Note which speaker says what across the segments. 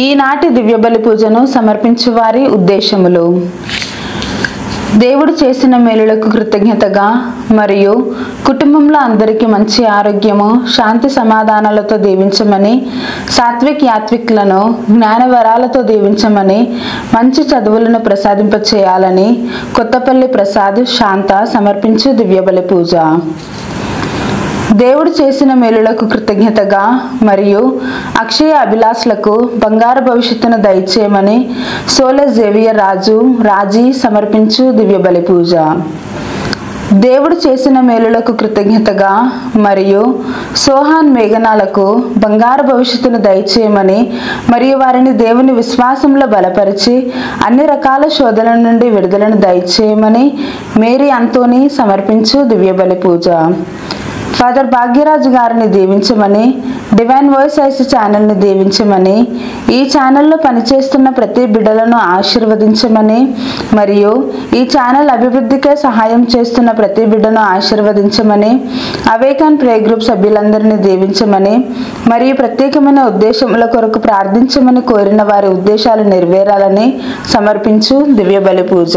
Speaker 1: ఈనాటి దివ్య బలి పూజను సమర్పించు వారి ఉద్దేశములు. దేవుడు చేసిన మేలులకు కృతజ్ఞతగా మరియు కుటుంబంలో అందరికీ మంచి ఆరోగ్యము, శాంతి సమాధానాలతో దీవించమని, సాత్విక్ యాత్విక్లను జ్ఞానవరాలతో దీవించమని, మంచి చదువులను ప్రసాదింపచేయాలని కొత్తపల్లి ప్రసాద్ శాంత సమర్పించు దివ్య బలి పూజ. దేవుడు చేసిన మేలులకు కృతజ్ఞతగా మరియు అక్షయ అభిలాషులకు బంగారు భవిష్యత్తును దయచేయమని సోలె జేవియర్ రాజీ సమర్పించు దివ్య బలి పూజ. దేవుడు చేసిన మేలులకు కృతజ్ఞతగా మరియు సోహాన్ మేఘనాలకు బంగారు భవిష్యత్తును దయచేయమని మరియు వారిని దేవుని విశ్వాసంలో బలపరిచి అన్ని రకాల శోధనల నుండి విడుదలను దయచేయమని మేరీ అంతోని సమర్పించు దివ్య బలి పూజ. ఫాదర్ భాగ్యరాజు గారిని దీవించమని, డివైన్ వాయిస్ ఐస్ ఛానల్ని దీవించమని, ఈ ఛానల్లో పనిచేస్తున్న ప్రతి బిడ్డలను ఆశీర్వదించమని మరియు ఈ ఛానల్ అభివృద్ధికే సహాయం చేస్తున్న ప్రతి బిడ్డను ఆశీర్వదించమని, అవేకన్ ప్రే గ్రూప్ సభ్యులందరినీ దీవించమని మరియు ప్రత్యేకమైన ఉద్దేశముల కొరకు ప్రార్థించమని కోరిన వారి ఉద్దేశాలు నెరవేరాలని సమర్పించు దివ్య బలి పూజ.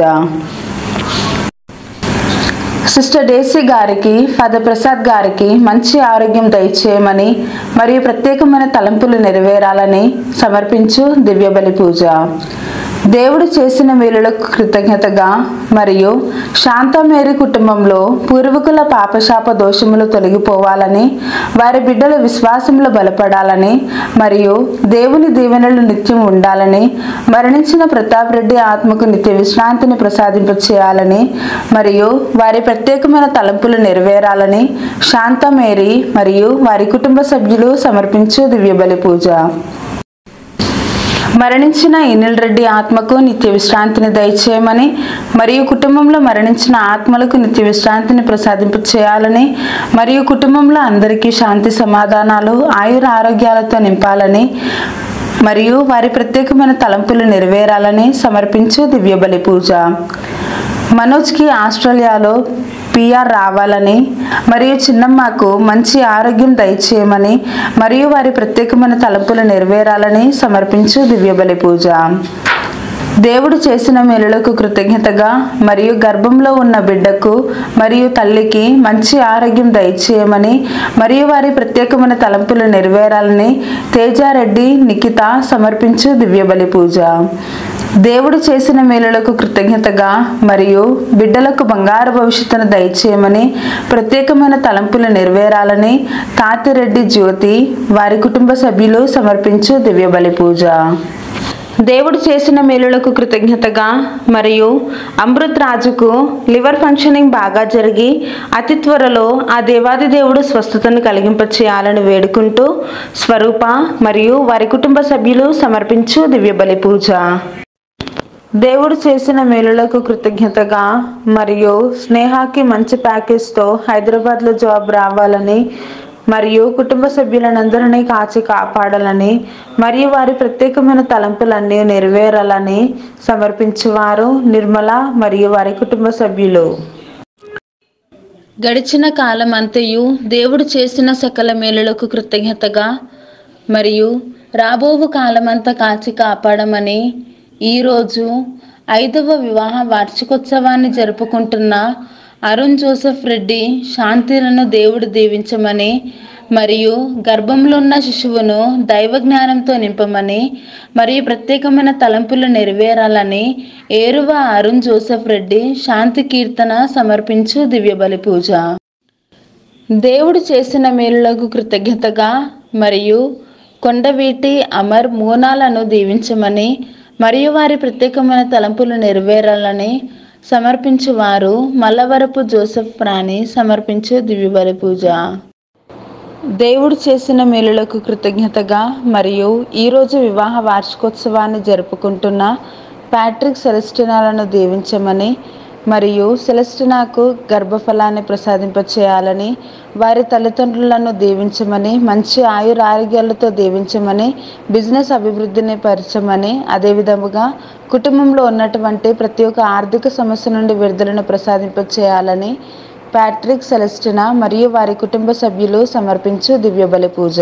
Speaker 1: సిస్టర్ డేసీ గారికి, ఫాదర్ ప్రసాద్ గారికి మంచి ఆరోగ్యం దయచేయమని మరియు ప్రత్యేకమైన తలంపులు నెరవేరాలని సమర్పించు దివ్య బలి పూజ. దేవుడు చేసిన మేలులకు కృతజ్ఞతగా మరియు శాంతమేరీ కుటుంబంలో పూర్వీకుల పాపశాప దోషములు తొలగిపోవాలని, వారి బిడ్డల విశ్వాసంలో బలపడాలని మరియు దేవుని దీవెనలు నిత్యం ఉండాలని, మరణించిన ప్రతాప్ రెడ్డి ఆత్మకు నిత్య విశ్రాంతిని ప్రసాదింపచేయాలని మరియు వారి ప్రత్యేకమైన తలంపులు నెరవేరాలని శాంతమేరీ మరియు వారి కుటుంబ సభ్యులు సమర్పించు దివ్య బలి పూజ. మరణించిన ఇనిల్ రెడ్డి ఆత్మకు నిత్య విశ్రాంతిని దయచేయమని మరియు కుటుంబంలో మరణించిన ఆత్మలకు నిత్య విశ్రాంతిని ప్రసాదింపచేయాలని మరియు కుటుంబంలో అందరికీ శాంతి సమాధానాలు, ఆయుర ఆరోగ్యాలతో నింపాలని మరియు వారి ప్రత్యేకమైన తలంపులు నెరవేరాలని సమర్పించు దివ్య బలి పూజ. మనోజ్కి ఆస్ట్రేలియాలో PR రావాలని మరియు చిన్నమ్మకు మంచి ఆరోగ్యం దయచేయమని మరియు వారి ప్రత్యేకమైన తలంపులు నెరవేరాలని సమర్పించు దివ్య బలి పూజ. దేవుడు చేసిన మేలులకు కృతజ్ఞతగా మరియు గర్భంలో ఉన్న బిడ్డకు మరియు తల్లికి మంచి ఆరోగ్యం దయచేయమని మరియు వారి ప్రత్యేకమైన తలంపులు నెరవేరాలని తేజారెడ్డి నిఖిత సమర్పించు దివ్య బలి పూజ. దేవుడు చేసిన మేలులకు కృతజ్ఞతగా మరియు బిడ్డలకు బంగారు భవిష్యత్తును దయచేయమని ప్రత్యేకమైన తలంపులు నెరవేరాలని తాతిరెడ్డి జ్యోతి వారి కుటుంబ సభ్యులు సమర్పించు దివ్య బలి పూజ. దేవుడు చేసిన మేలులకు కృతజ్ఞతగా మరియు అమృత్ రాజుకు లివర్ ఫంక్షనింగ్ బాగా జరిగి అతి త్వరలో ఆ దేవాది దేవుడు స్వస్థతను కలిగింపచేయాలని వేడుకుంటూ స్వరూప మరియు వారి కుటుంబ సభ్యులు సమర్పించు దివ్య బలి పూజ. దేవుడు చేసిన మేలులకు కృతజ్ఞతగా మరియు స్నేహాకి మంచి ప్యాకేజ్తో హైదరాబాద్లో జాబ్ రావాలని మరియు కుటుంబ సభ్యులందరినీ కాచి కాపాడాలని మరియు వారి ప్రత్యేకమైన తలంపులన్నీ నెరవేరాలని సమర్పించువారు నిర్మల మరియు వారి కుటుంబ సభ్యులు. గడిచిన కాలం అంతయు దేవుడు చేసిన సకల మేలులకు కృతజ్ఞతగా మరియు రాబోవు కాలమంతా కాచి కాపాడమని ఈరోజు 5వ వివాహ వార్షికోత్సవాన్ని జరుపుకుంటున్న అరుణ్ జోసెఫ్ రెడ్డి శాంతిలను దేవుడు దీవించమని మరియు గర్భంలో ఉన్న శిశువును దైవ జ్ఞానంతో నింపమని మరియు ప్రత్యేకమైన తలంపులు నెరవేరాలని ఏరువ అరుణ్ జోసెఫ్ రెడ్డి శాంతి కీర్తన సమర్పించు దివ్య బలి పూజ. దేవుడు చేసిన మేలులకు కృతజ్ఞతగా మరియు కొండవీటి అమర్ మూనాలను దీవించమని మరియు వారి ప్రత్యేకమైన తలంపులు నెరవేరాలని సమర్పించువారు మల్లవరపు జోసెఫ్ ప్రాణి సమర్పించు దివ్య బలి పూజ. దేవుడు చేసిన మేలులకు కృతజ్ఞతగా మరియు ఈరోజు వివాహ వార్షికోత్సవాన్ని జరుపుకుంటున్న ప్యాట్రిక్ సెలెస్టినాలను దీవించమని మరియు సెలెస్టినాకు గర్భఫలాన్ని ప్రసాదింపచేయాలని వారి తల్లిదండ్రులను దీవించమని మంచి ఆయురారోగ్యాలతో దీవించమని బిజినెస్ అభివృద్ధిని పరచమని అదేవిధముగా కుటుంబంలో ఉన్నటువంటి ప్రతి ఒక్క ఆర్థిక సమస్య నుండి విడుదలను ప్రసాదింపచేయాలని ప్యాట్రిక్ సెలెస్టినా మరియు వారి కుటుంబ సభ్యులు సమర్పించు దివ్య బలి పూజ.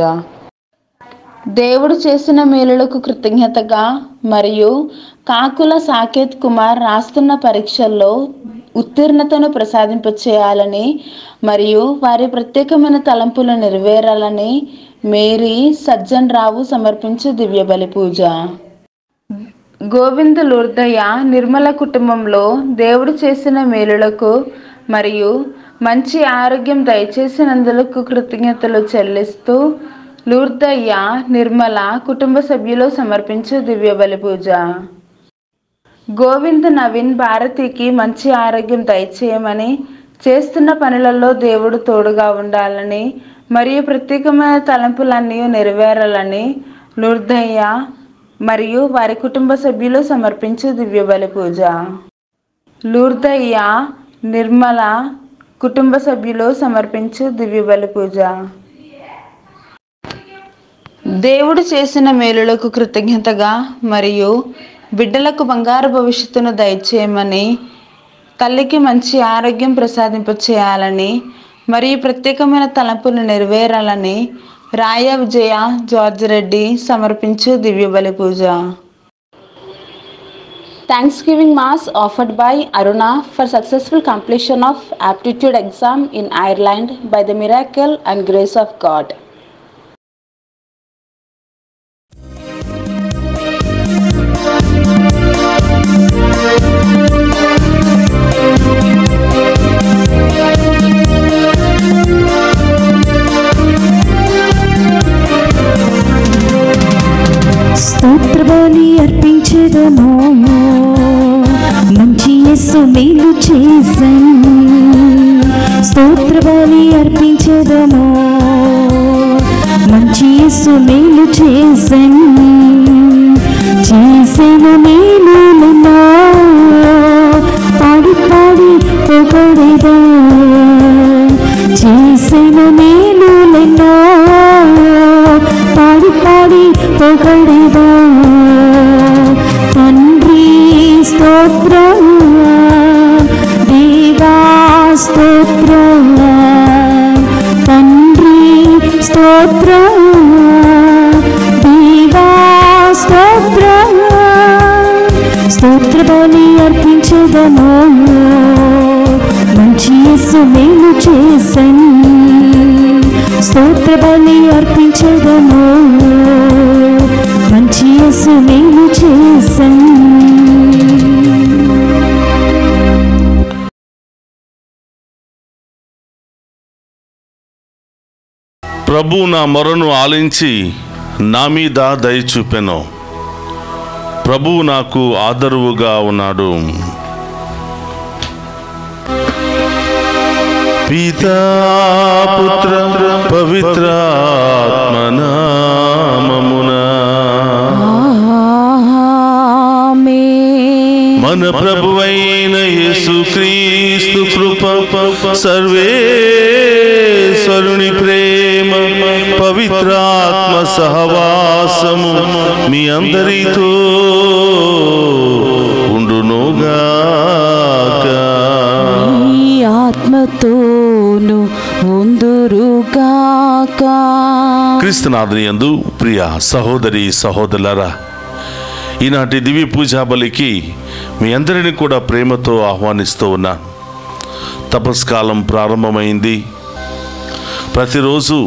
Speaker 1: దేవుడు చేసిన మేలులకు కృతజ్ఞతగా మరియు కాకుల సాకేత్ కుమార్ రాస్తున్న పరీక్షల్లో ఉత్తీర్ణతను ప్రసాదింపచేయాలని మరియు వారి ప్రత్యేకమైన తలంపులు నెరవేరాలని మేరీ సజ్జన్ రావు సమర్పించే దివ్య బలి పూజ. గోవింద్ లూర్దయ్య నిర్మల కుటుంబంలో దేవుడు చేసిన మేలులకు మరియు మంచి ఆరోగ్యం దయచేసినందులకు కృతజ్ఞతలు చెల్లిస్తూ లూర్దయ్య నిర్మల కుటుంబ సభ్యులు సమర్పించే దివ్య బలి పూజ. గోవింద్ నవీన్ భారతికి మంచి ఆరోగ్యం దయచేయమని, చేస్తున్న పనులలో దేవుడు తోడుగా ఉండాలని మరియు ప్రత్యేకమైన తలంపులన్నీ నెరవేరాలని లూర్దయ్య మరియు వారి కుటుంబ సభ్యులు సమర్పించే దివ్య బలి పూజ. లూర్దయ్య నిర్మల కుటుంబ సభ్యులు సమర్పించే దివ్య బలి పూజ. దేవుడు చేసిన మేలులకు కృతజ్ఞతగా మరియు బిడ్డలకు బంగారు భవిష్యత్తును దయచేయమని, తల్లికి మంచి ఆరోగ్యం ప్రసాదింపచేయాలని మరియు ప్రత్యేకమైన తలంపులు నెరవేరాలని రాయ విజయ జార్జ్ రెడ్డి సమర్పించే దివ్య బలి పూజ. Thanksgiving Mass offered by Aruna for successful completion of aptitude exam in Ireland by the miracle and grace of God.
Speaker 2: స్తోత్ర బలి అర్పించెదము, మంచి యేసు మేలు చేసెను. స్తోత్ర బలి అర్పించెదము, మంచి యేసు మేలు చేసెను. చేసిన మేలులెన్నో పాడి పాడి పొగడెదా. చేసిన మేలులెన్నో పాడి పాడి పొగడెదా. తండ్రి స్తోత్రం, దేవా స్తోత్రం, తండ్రి స్తోత్రం, దేవా స్తోత్రం. స్తోత్ర బలి అర్పించెదము, మంచి యేసు మేలు చేసెను. స్తోత్ర బలి అర్పించెదము, మంచి యేసు మేలు చేసెను.
Speaker 3: ప్రభు నా మొరను ఆలించి నా మీద దయ చూపెను. ప్రభువు నాకు ఆదరువుగా ఉన్నాడు. పితా పుత్ర పవిత్రాత్మ నామమున మన ప్రభువైన యేసుక్రీస్తు కృప, సర్వేశ్వరుని ప్రేమ, పవిత్రాత్మ సహవాసము మీ అందరితో ఉండునుగాక.
Speaker 2: ఈ ఆత్మతోను ఉందురుగాక.
Speaker 3: క్రీస్తునాథుని యందు ప్రియ సహోదరి సహోదరులారా, ఈనాటి దివ్య పూజా బలికి మీ అందరిని కూడా ప్రేమతో ఆహ్వానిస్తూ ఉన్నాను. తపస్కాలం ప్రారంభమైంది. ప్రతిరోజు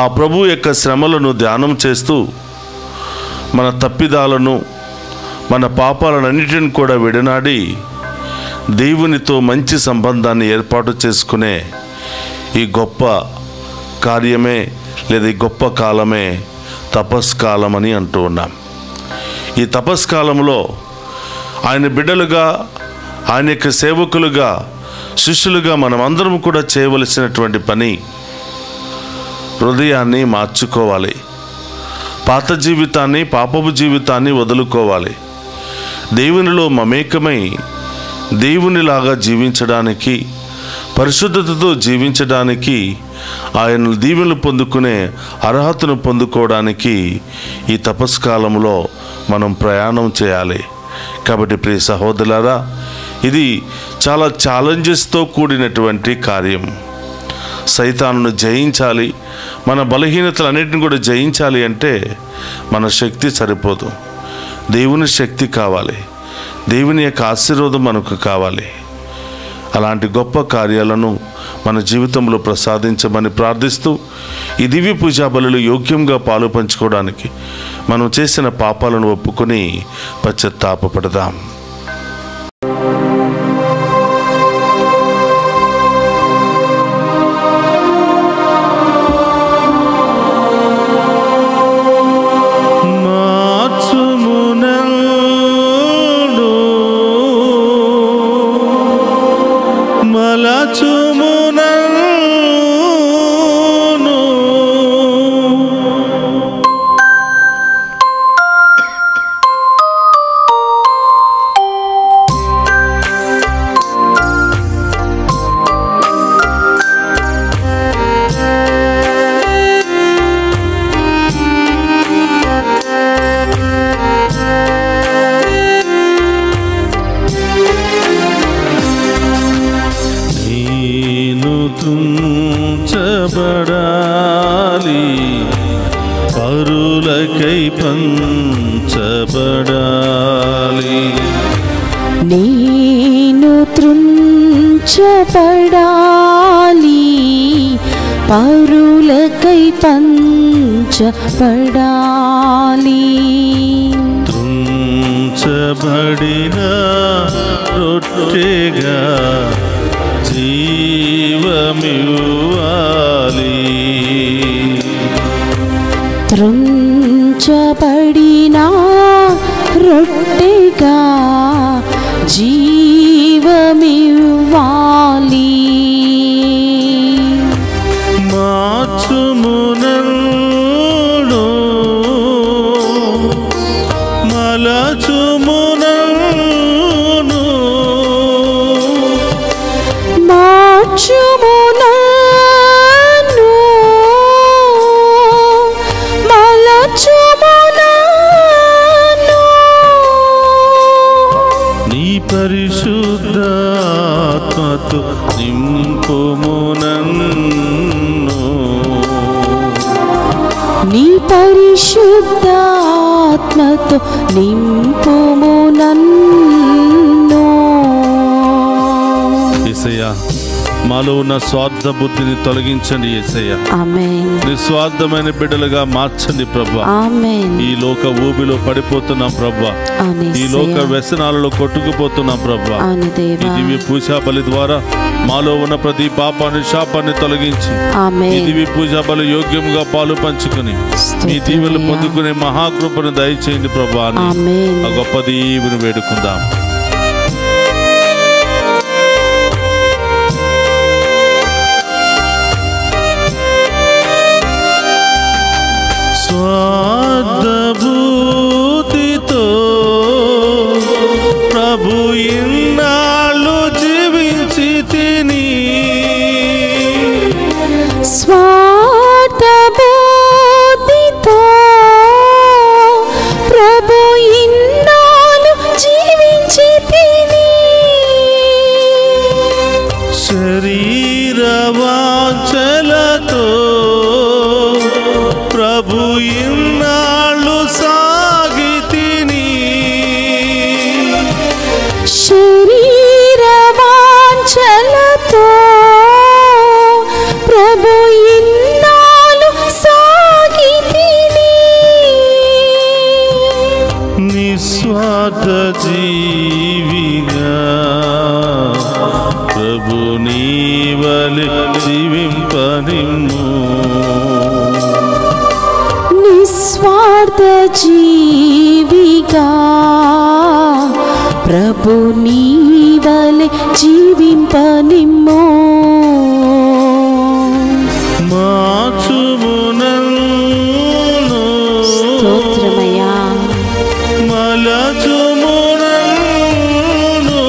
Speaker 3: ఆ ప్రభు యొక్క శ్రమలను ధ్యానం చేస్తూ మన తప్పిదాలను, మన పాపాలన్నిటిని కూడా విడనాడి దేవునితో మంచి సంబంధాన్ని ఏర్పాటు చేసుకునే ఈ గొప్ప కార్యమే లేదా ఈ గొప్ప కాలమే తపస్కాలం అని అంటూ ఉన్నాం. ఈ తపస్కాలంలో ఆయన బిడ్డలుగా, ఆయన యొక్క సేవకులుగా, శిష్యులుగా మనమందరం కూడా చేయవలసినటువంటి పని హృదయాన్ని మార్చుకోవాలి. పాత జీవితాన్ని, పాపపు జీవితాన్ని వదులుకోవాలి. దేవునిలో మమేకమై దేవునిలాగా జీవించడానికి, పరిశుద్ధతతో జీవించడానికి, ఆయన దీవెనలు పొందుకునే అర్హతను పొందుకోవడానికి ఈ తపస్కాలంలో మనం ప్రయాణం చేయాలి. కాబట్టి ప్రియ సహోదరులారా, ఇది చాలా ఛాలెంజెస్తో కూడినటువంటి కార్యం. సైతానును జయించాలి, మన బలహీనతలన్నిటిని కూడా జయించాలి అంటే మన శక్తి సరిపోదు. దేవుని శక్తి కావాలి, దేవుని యొక్క ఆశీర్వాదం మనకు కావాలి. అలాంటి గొప్ప కార్యాలను మన జీవితంలో ప్రసాదించమని ప్రార్థిస్తూ ఈ దివ్య పూజా బలులు యోగ్యంగా పాలు పంచుకోవడానికి మనం చేసిన పాపాలను ఒప్పుకొని పశ్చాత్తాపపడదాం. తుంచబడాలి, పరులకై పంచబడాలి.
Speaker 2: నేను త్రుంచబడాలి, పరులకై పంచబడాలి.
Speaker 3: త్రుంచబడిన రొట్టెగా జీవమివ్వాలి.
Speaker 2: త్రుంచబడిన రొట్టెగా జీవమివ్వాలి.
Speaker 3: మార్చుము నన్ను, మలచుము నన్ను,
Speaker 2: మార్చుము నన్ను, మలచుము నన్ను.
Speaker 3: నీ పరిశుద్ధాత్మతో నింపుము నన్ను,
Speaker 2: నీ పరిశుద్ధాత్మతో నింపుము నన్ను.
Speaker 3: యేసయ్యా, మాలో ఉన్న స్వార్థ బుద్ధిని తొలగించండి యేసయ్యా.
Speaker 2: ఆమేన్.
Speaker 3: నిస్వార్థమైన బిడ్డలుగా మార్చండి ప్రభువా.
Speaker 2: ఆమేన్.
Speaker 3: ఈ లోక ఊబిలో పడిపోతున్నాం ప్రభువా,
Speaker 2: ఆమేన్.
Speaker 3: ఈ లోక వ్యసనాలలో కొట్టుకుపోతున్నాం ప్రభువా.
Speaker 2: అవును
Speaker 3: ఈ
Speaker 2: దేవా.
Speaker 3: దివ్య పూజా బలి ద్వారా మాలో ఉన్న ప్రతి పాపాన్ని శాపాన్ని తొలగించి ఈ
Speaker 2: ఆమేన్.
Speaker 3: దివ్య పూజా బలి యోగ్యంగా పాలు పంచుకుని మీ దీవెనలు పొందుకునే మహాకృపను దయచేయండి ప్రభువా అని
Speaker 2: ఆమేన్.
Speaker 3: ఆ గొప్ప దీవెను వేడుకుందాం. స్వార్థబుద్ధితో ప్రభు ఇన్నాళ్ళు జీవించి తిని,
Speaker 2: స్వార్థబుద్ధితో ప్రభు ఇన్నాళ్ళు జీవించి తిని,
Speaker 3: శరీర వాంఛలతో ప్రభు ఇన్నాళ్ళు సాగి తిని,
Speaker 2: శరీర వాంఛలతో ప్రభు ఇన్నాళ్ళు సాగి తిని,
Speaker 3: నిస్వార్థ జీవిగా ప్రభు నీవలి జీవింపనిమ్ము,
Speaker 2: నిస్వార్థ జీవిగా ప్రభు నీవలె జీవింపనిమ్ము.
Speaker 3: మార్చుము నన్ను,
Speaker 2: స్తోత్రమయ్యా.
Speaker 3: మలచుము నన్ను,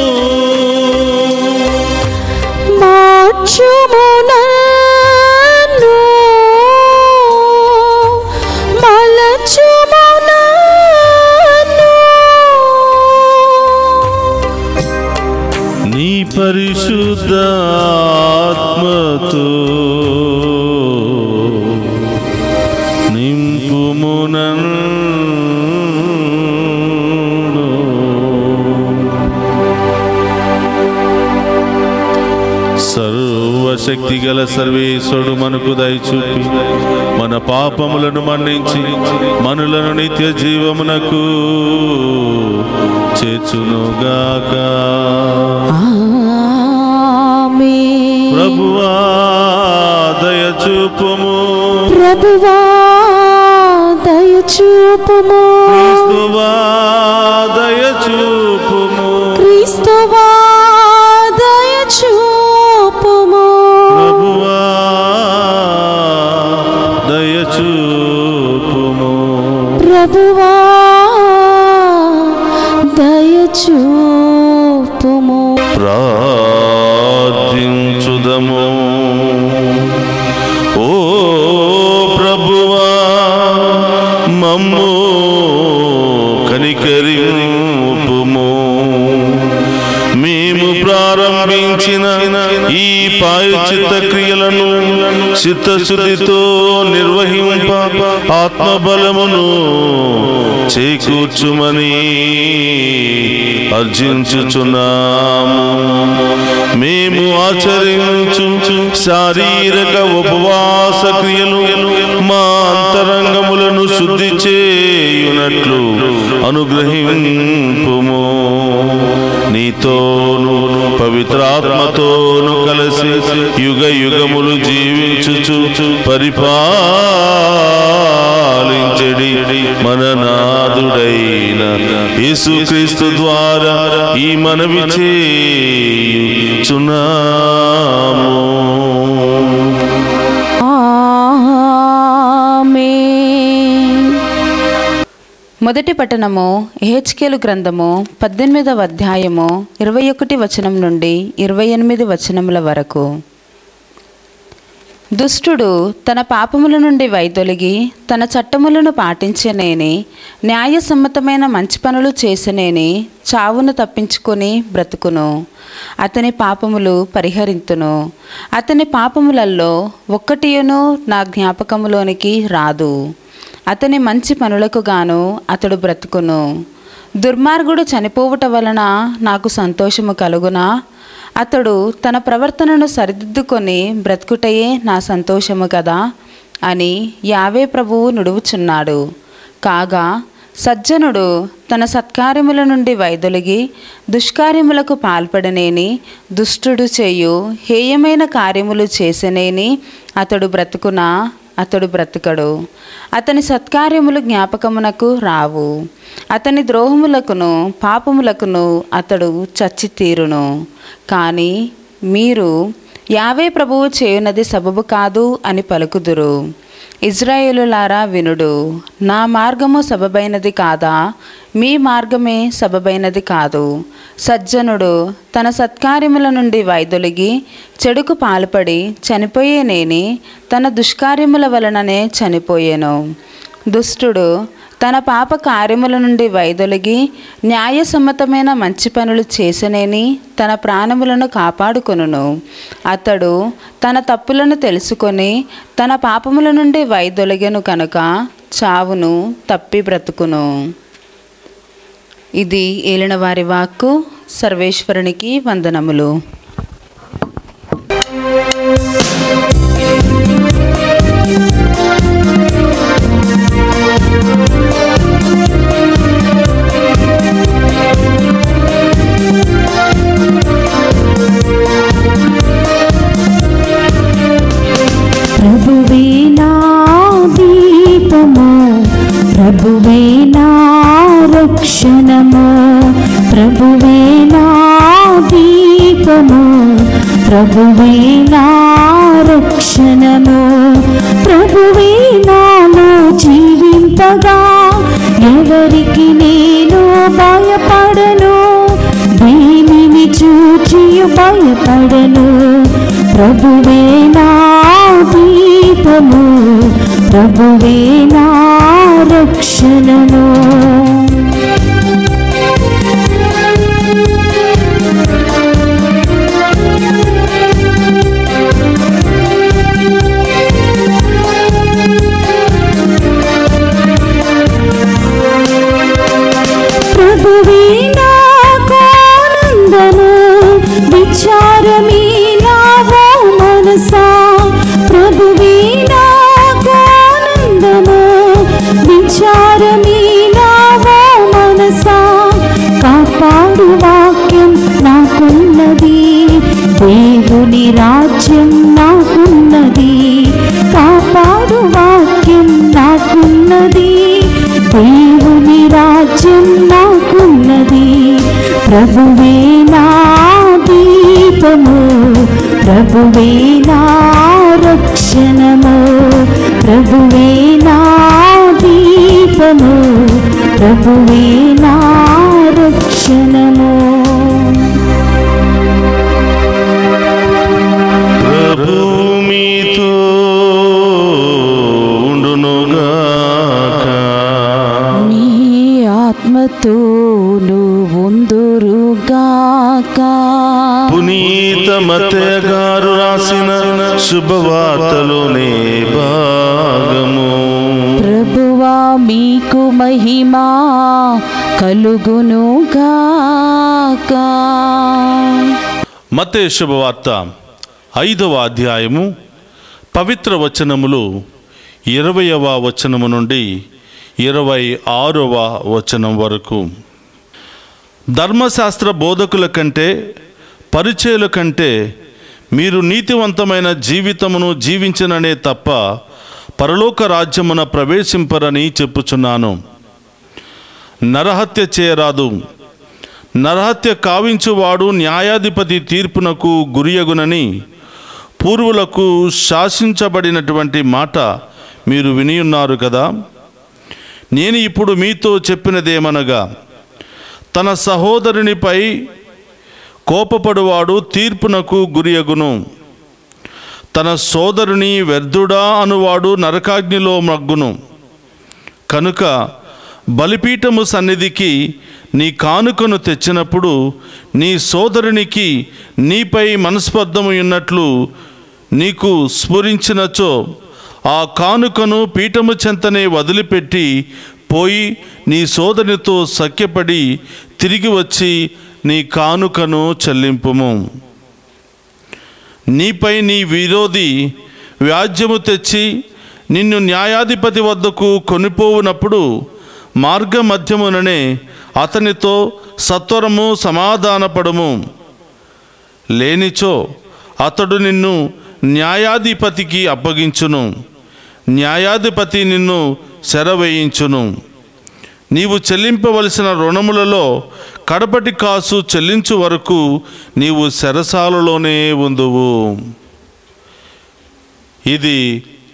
Speaker 2: మార్చుము నన్ను, మలచుము నన్ను.
Speaker 3: నీ పరిశుద్ధాత్మతో సర్వశక్తి గల సర్వేశ్వరుడు మనకు దయచూపి మన పాపములను మన్నించి మనులను నిత్య జీవమునకు చేర్చునుగాక.
Speaker 2: ఆమేన్.
Speaker 3: ప్రభువా దయచూపుము.
Speaker 2: ప్రభువా దయచూపుము.
Speaker 3: క్రీస్తువా దయచూపుము.
Speaker 2: క్రీస్తువా దయచూపుము.
Speaker 3: ప్రభువా దయచూపుము.
Speaker 2: ప్రభువా దయచూపుము.
Speaker 3: ప్రార్థించుదము. ఓ ప్రభువా మమ్ము కనికరింపుము. మేము ప్రారంభించిన ఈ ప్రాయశ్చిత్త క్రియలను చిత్తశుద్ధితో నిర్వహింప ఆత్మబలమును చేకూర్చుమని అర్జించుచున్నాము. మేము ఆచరించు శారీరక ఉపవాస క్రియలు మా అంతరంగములను శుద్ధి చేయునట్లు అనుగ్రహింపుము. నీతోను పవిత్రాత్మతోను కలిసి యుగ యుగములు జీవించుచు పరిపాలించెడి మన నాథుడైన యేసుక్రీస్తు ద్వారా ఈ మనవి చేయుచున్నాము.
Speaker 2: ఆమేన్.
Speaker 1: మొదటి పట్టణము యెహెజ్కేలు గ్రంథము 18వ అధ్యాయము 21 వచనం నుండి 28 వచనముల వరకు. దుష్టుడు తన పాపముల నుండి వైదొలిగి తన చట్టములను పాటించనేని న్యాయసమ్మతమైన మంచి పనులు చేసనేని చావును తప్పించుకొని బ్రతుకును. అతని పాపములు పరిహరింతును. అతని పాపములలో ఒక్కటియును నా జ్ఞాపకములోనికి రాదు. అతని మంచి పనులకు గాను అతడు బ్రతుకును. దుర్మార్గుడు చనిపోవుట వలన నాకు సంతోషము కలుగునా? అతడు తన ప్రవర్తనను సరిదిద్దుకొని బ్రతుకుటయే నా సంతోషము కదా అని యావే ప్రభువు నుడువుచున్నాడు. కాగా సజ్జనుడు తన సత్కార్యముల నుండి వైదొలిగి దుష్కార్యములకు పాల్పడనేని దుష్టుడు చేయు హేయమైన కార్యములు చేసనేని అతడు బ్రతుకునా? అతడు బ్రతుకడు. అతని సత్కార్యములు జ్ఞాపకమునకు రావు. అతని ద్రోహములకును పాపములకును అతడు చచ్చి తీరును. కానీ మీరు యావే ప్రభువు చేయునది సబబు కాదు అని పలుకుదురు. ఇజ్రాయేలులారా వినుడు. నా మార్గము సబబైనది కాదా? మీ మార్గమే సబబైనది కాదు. సజ్జనుడు తన సత్కార్యముల నుండి వైదొలిగి చెడుకు పాల్పడి చనిపోయేనేని తన దుష్కార్యముల వలననే చనిపోయేను. దుష్టుడు తన పాప కార్యముల నుండి వైదొలిగి న్యాయసమ్మతమైన మంచి పనులు చేసనేని తన ప్రాణములను కాపాడుకొనును. అతడు తన తప్పులను తెలుసుకొని తన పాపముల నుండి వైదొలిగెను కనుక చావును తప్పి బ్రతుకును. ఇది ఏలినవారి వాక్కు. సర్వేశ్వరునికి వందనములు.
Speaker 2: ప్రభువే నా దీపము, ప్రభువే నా రక్షణము, ప్రభువే నా దీపము, ప్రభువే నా రక్షణము, ప్రభువే నాలో జీవింపగా ఎవరికి నేను భయపడను, దేనిని చూచియు భయపడను. ప్రభువే నా దీపము, ప్రభువే నా రక్షణము. ప్రభువే నాకు ఆనందము, విచారమే నా మనసు దేవుని రాజ్యం నాకున్నది. ప్రభువే నా దీపము, ప్రభువే నా రక్షణము, ప్రభువే నా దీపము, ప్రభువే నా రక్షణము.
Speaker 3: ప్రభు మీతో ఉండునుగాక.
Speaker 2: మీ ఆత్మతోను ఉందురుగాక.
Speaker 3: పునీత మత్తయి గారు రాసిన శుభవార్తలోనే భాగము.
Speaker 2: ప్రభువా మీకు మహిమా కలుగునుగాక.
Speaker 3: మత్తయి శుభవార్త 5వ అధ్యాయము పవిత్ర వచనములు 20వ వచనము నుండి 26వ వచనం వరకు. ధర్మశాస్త్ర బోధకుల కంటే పరిచయుల కంటే మీరు నీతివంతమైన జీవితమును జీవించననే తప్ప పరలోక రాజ్యమున ప్రవేశింపరని చెప్పుచున్నాను. నరహత్య చేయరాదు, నరహత్య కావించువాడు న్యాయాధిపతి తీర్పునకు గురియగునని పూర్వులకు శాసించబడినటువంటి మాట మీరు వినియున్నారు కదా. నేను ఇప్పుడు మీతో చెప్పినదేమనగా, తన సహోదరునిపై కోపపడువాడు తీర్పునకు గురియగును. తన సోదరుని వ్యర్థుడా అనువాడు నరకాగ్నిలో మగ్గును. కనుక బలిపీఠము సన్నిధికి నీ కానుకను తెచ్చినప్పుడు నీ సోదరునికి నీపై మనస్పర్ధము ఉన్నట్లు నీకు స్ఫురించినచో ఆ కానుకను పీఠము చెంతనే వదిలిపెట్టి పోయి నీ సోదరునితో సఖ్యపడి తిరిగి వచ్చి నీ కానుకను చెల్లింపుము. నీపై నీ విరోధి వ్యాజ్యము తెచ్చి నిన్ను న్యాయాధిపతి వద్దకు కొనిపోవునప్పుడు మార్గ మధ్యముననే అతనితో సత్వరము సమాధానపడము. లేనిచో అతడు నిన్ను న్యాయాధిపతికి అప్పగించును, న్యాయాధిపతి నిన్ను శరవేయించును. నీవు చెల్లింపవలసిన రుణములలో కడపటి కాసు చెల్లించు వరకు నీవు చెరసాలలోనే ఉందువు. ఇది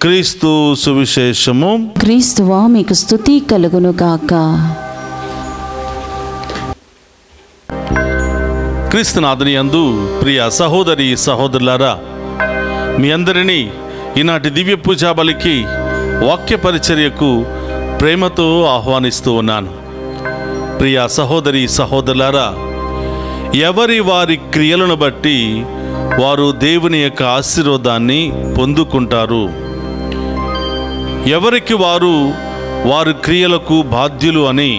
Speaker 3: క్రీస్తు సువిశేషము.
Speaker 2: క్రీస్తువా మీకు స్తుతి కలుగునుగాక.
Speaker 3: క్రీస్తునాథుని యందు ప్రియ సహోదరి సహోదరులారా, మీ అందరినీ ఈనాటి దివ్య పూజా బలికి వాక్య పరిచర్యకు ప్రేమతో ఆహ్వానిస్తూ ఉన్నాను. ప్రియ సహోదరి సహోదరులారా, ఎవరి వారి క్రియలను బట్టి వారు దేవుని యొక్క ఆశీర్వాదాన్ని పొందుకుంటారు. ఎవరికి వారు వారి క్రియలకు బాధ్యులు అని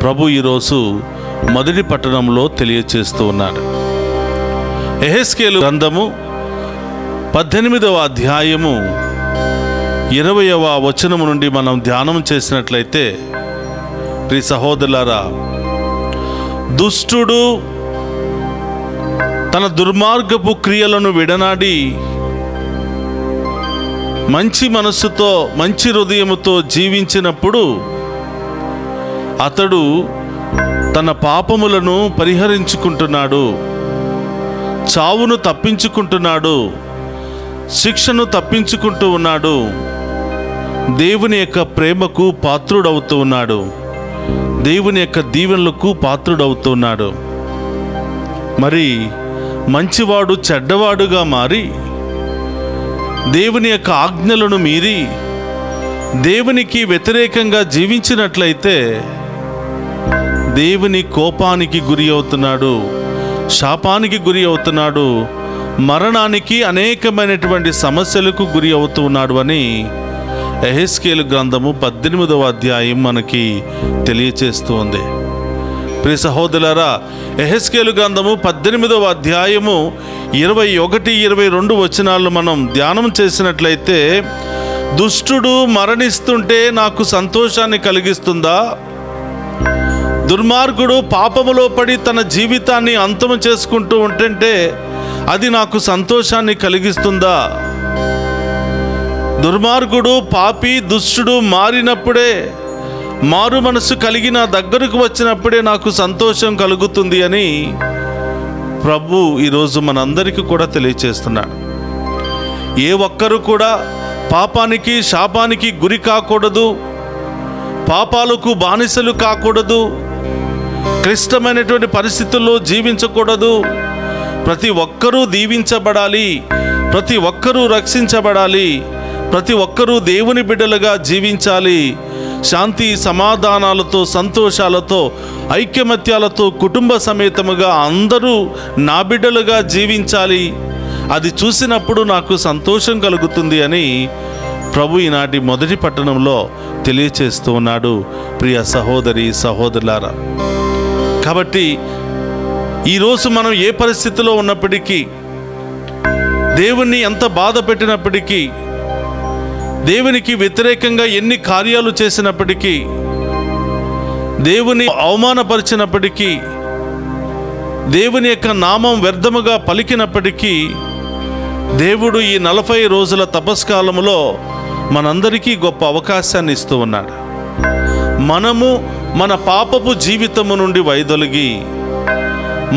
Speaker 3: ప్రభు ఈరోజు మొదటి పట్టణంలో తెలియచేస్తూ ఉన్నాడు. యెహెజ్కేలు గ్రంథము 18వ అధ్యాయము 20వ వచనము నుండి మనం ధ్యానం చేసినట్లయితే, ప్రియ సహోదరులారా, దుష్టుడు తన దుర్మార్గపు క్రియలను విడనాడి మంచి మనస్సుతో మంచి హృదయముతో జీవించినప్పుడు అతడు తన పాపములను పరిహరించుకుంటున్నాడు, చావును తప్పించుకుంటున్నాడు, శిక్షను తప్పించుకుంటూ ఉన్నాడు, దేవుని యొక్క ప్రేమకు పాత్రుడవుతూ ఉన్నాడు, దేవుని యొక్క దీవెనలకు పాత్రుడవుతూ ఉన్నాడు. మరి మంచివాడు చెడ్డవాడుగా మారి దేవుని యొక్క ఆజ్ఞలను మీరి దేవునికి వ్యతిరేకంగా జీవించినట్లయితే దేవుని కోపానికి గురి అవుతున్నాడు, శాపానికి గురి అవుతున్నాడు, మరణానికి అనేకమైనటువంటి సమస్యలకు గురి అవుతూ ఉన్నాడు అని యెహెజ్కేలు గ్రంథము 18వ అధ్యాయం మనకి తెలియచేస్తూ ఉంది. ప్రియ సహోదరులారా, యెహెజ్కేలు గ్రంథము 18వ అధ్యాయము 21-22 వచనాలను మనం ధ్యానం చేసినట్లయితే, దుష్టుడు మరణిస్తుంటే నాకు సంతోషాన్ని కలిగిస్తుందా? దుర్మార్గుడు పాపములో పడి తన జీవితాన్ని అంతము చేసుకుంటూ ఉంటుంటే అది నాకు సంతోషాన్ని కలిగిస్తుందా? దుర్మార్గుడు పాపి దుష్టుడు మారినప్పుడే మారు మనసు కలిగి నా దగ్గరకు వచ్చినప్పుడే నాకు సంతోషం కలుగుతుంది అని ప్రభు ఈరోజు మనందరికీ కూడా తెలియచేస్తున్నాడు. ఏ ఒక్కరు కూడా పాపానికి శాపానికి గురి కాకూడదు, పాపాలకు బానిసలు కాకూడదు, క్లిష్టమైనటువంటి పరిస్థితుల్లో జీవించకూడదు. ప్రతి ఒక్కరూ దీవించబడాలి, ప్రతి ఒక్కరూ రక్షించబడాలి, ప్రతి ఒక్కరూ దేవుని బిడ్డలుగా జీవించాలి. శాంతి సమాధానాలతో, సంతోషాలతో, ఐక్యమత్యాలతో కుటుంబ సమేతముగా అందరూ నా బిడ్డలుగా జీవించాలి. అది చూసినప్పుడు నాకు సంతోషం కలుగుతుంది అని ప్రభు ఈనాటి మొదటి పట్టణంలో తెలియచేస్తూ ఉన్నాడు. ప్రియ సహోదరి సహోదరులారా, కాబట్టి ఈరోజు మనం ఏ పరిస్థితిలో ఉన్నప్పటికీ, దేవుణ్ణి ఎంత బాధ పెట్టినప్పటికీ, దేవునికి వ్యతిరేకంగా ఎన్ని కార్యాలు చేసినప్పటికీ, దేవుని అవమానపరిచినప్పటికీ, దేవుని యొక్క నామం వ్యర్థముగా పలికినప్పటికీ, దేవుడు ఈ 40 రోజుల తపస్కాలములో మనందరికీ గొప్ప అవకాశాన్ని ఇస్తూ ఉన్నాడు. మనము మన పాపపు జీవితము నుండి వైదొలిగి,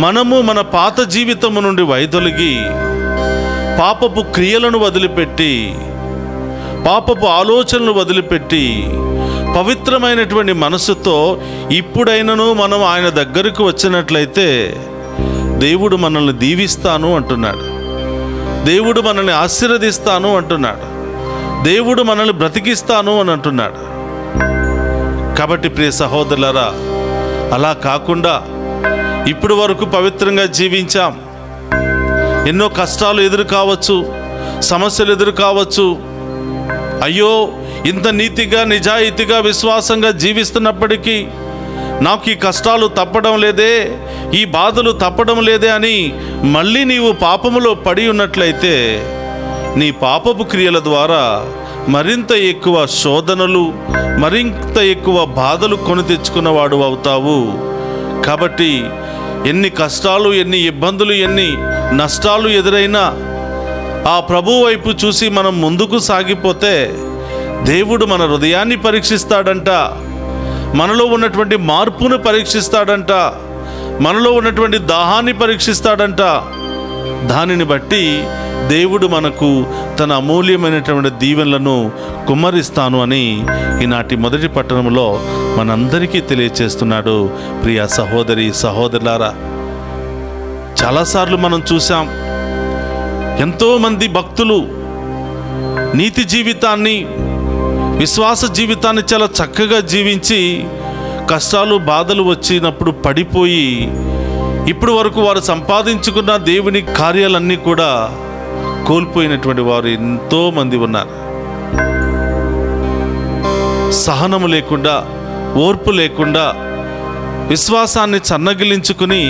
Speaker 3: మనము మన పాత జీవితము నుండి వైదొలిగి, పాపపు క్రియలను వదిలిపెట్టి, పాపపు ఆలోచనలు వదిలిపెట్టి, పవిత్రమైనటువంటి మనసుతో ఇప్పుడైనను మనం ఆయన దగ్గరకు వచ్చినట్లయితే దేవుడు మనల్ని దీవిస్తాను అంటున్నాడు. దేవుడు మనల్ని ఆశీర్వదిస్తాను అంటున్నాడు. దేవుడు మనల్ని బ్రతికిస్తాను అని అంటున్నాడు. కాబట్టి ప్రియ సహోదరులారా, అలా కాకుండా ఇప్పుడు వరకు పవిత్రంగా జీవించాం, ఎన్నో కష్టాలు ఎదురు కావచ్చు, సమస్యలు ఎదురు కావచ్చు, అయ్యో ఇంత నీతిగా నిజాయితీగా విశ్వాసంగా జీవిస్తున్నప్పటికీ నాకు ఈ కష్టాలు తప్పడం లేదే, ఈ బాధలు తప్పడం లేదే అని మళ్ళీ నీవు పాపములో పడి ఉన్నట్లయితే నీ పాపపు క్రియల ద్వారా మరింత ఎక్కువ శోధనలు, మరింత ఎక్కువ బాధలు కొని తెచ్చుకున్నవాడు అవుతావు. కాబట్టి ఎన్ని కష్టాలు, ఎన్ని ఇబ్బందులు, ఎన్ని నష్టాలు ఎదురైనా ఆ ప్రభువు వైపు చూసి మనం ముందుకు సాగిపోతే దేవుడు మన హృదయాన్ని పరీక్షిస్తాడంట, మనలో ఉన్నటువంటి మార్పును పరీక్షిస్తాడంట, మనలో ఉన్నటువంటి దాహాన్ని పరీక్షిస్తాడంట. దానిని బట్టి దేవుడు మనకు తన అమూల్యమైనటువంటి దీవెనలను కుమ్మరిస్తాను అని ఈనాటి మొదటి పట్టణంలో మనందరికీ తెలియచేస్తున్నాడు. ప్రియ సహోదరి సహోదరులారా, చాలాసార్లు మనం చూసాం, ఎంతోమంది భక్తులు నీతి జీవితాన్ని, విశ్వాస జీవితాన్ని చాలా చక్కగా జీవించి కష్టాలు బాధలు వచ్చినప్పుడు పడిపోయి ఇప్పుడు వరకు వారు సంపాదించుకున్న దేవుని కార్యాలన్నీ కూడా కోల్పోయినటువంటి వారు ఎంతోమంది ఉన్నారు. సహనము లేకుండా, ఓర్పు లేకుండా, విశ్వాసాన్ని చన్నగిలించుకుని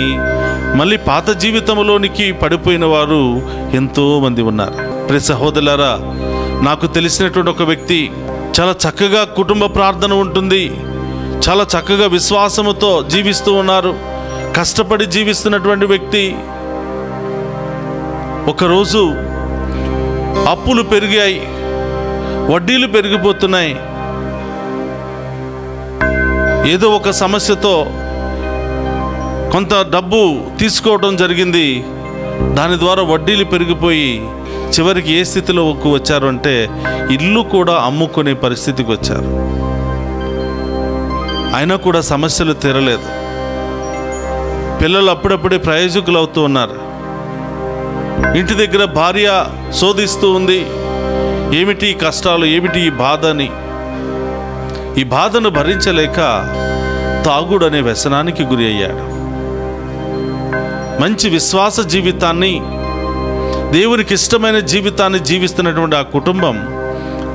Speaker 3: మళ్ళీ పాత జీవితంలోనికి పడిపోయిన వారు ఎంతోమంది ఉన్నారు. ప్రియ సహోదరులారా, నాకు తెలిసినటువంటి ఒక వ్యక్తి చాలా చక్కగా కుటుంబ ప్రార్థన ఉంటుంది, చాలా చక్కగా విశ్వాసముతో జీవిస్తూ ఉన్నారు, కష్టపడి జీవిస్తున్నటువంటి వ్యక్తి. ఒకరోజు అప్పులు పెరిగాయి, వడ్డీలు పెరిగిపోతున్నాయి. ఏదో ఒక సమస్యతో కొంత డబ్బు తీసుకోవడం జరిగింది, దాని ద్వారా వడ్డీలు పెరిగిపోయి చివరికి ఏ స్థితిలో వచ్చారు అంటే ఇల్లు కూడా అమ్ముకునే పరిస్థితికి వచ్చారు. అయినా కూడా సమస్యలు తీరలేదు. పిల్లలు అప్పుడప్పుడే ప్రయోజకులు అవుతూ ఉన్నారు. ఇంటి దగ్గర భార్య శోధిస్తూ ఉంది, ఏమిటి ఈ కష్టాలు, ఏమిటి ఈ బాధ అని. ఈ బాధను భరించలేక తాగుడు అనే వ్యసనానికి గురి అయ్యాడు. మంచి విశ్వాస జీవితాన్ని, దేవునికి ఇష్టమైన జీవితాన్ని జీవిస్తున్నటువంటి ఆ కుటుంబం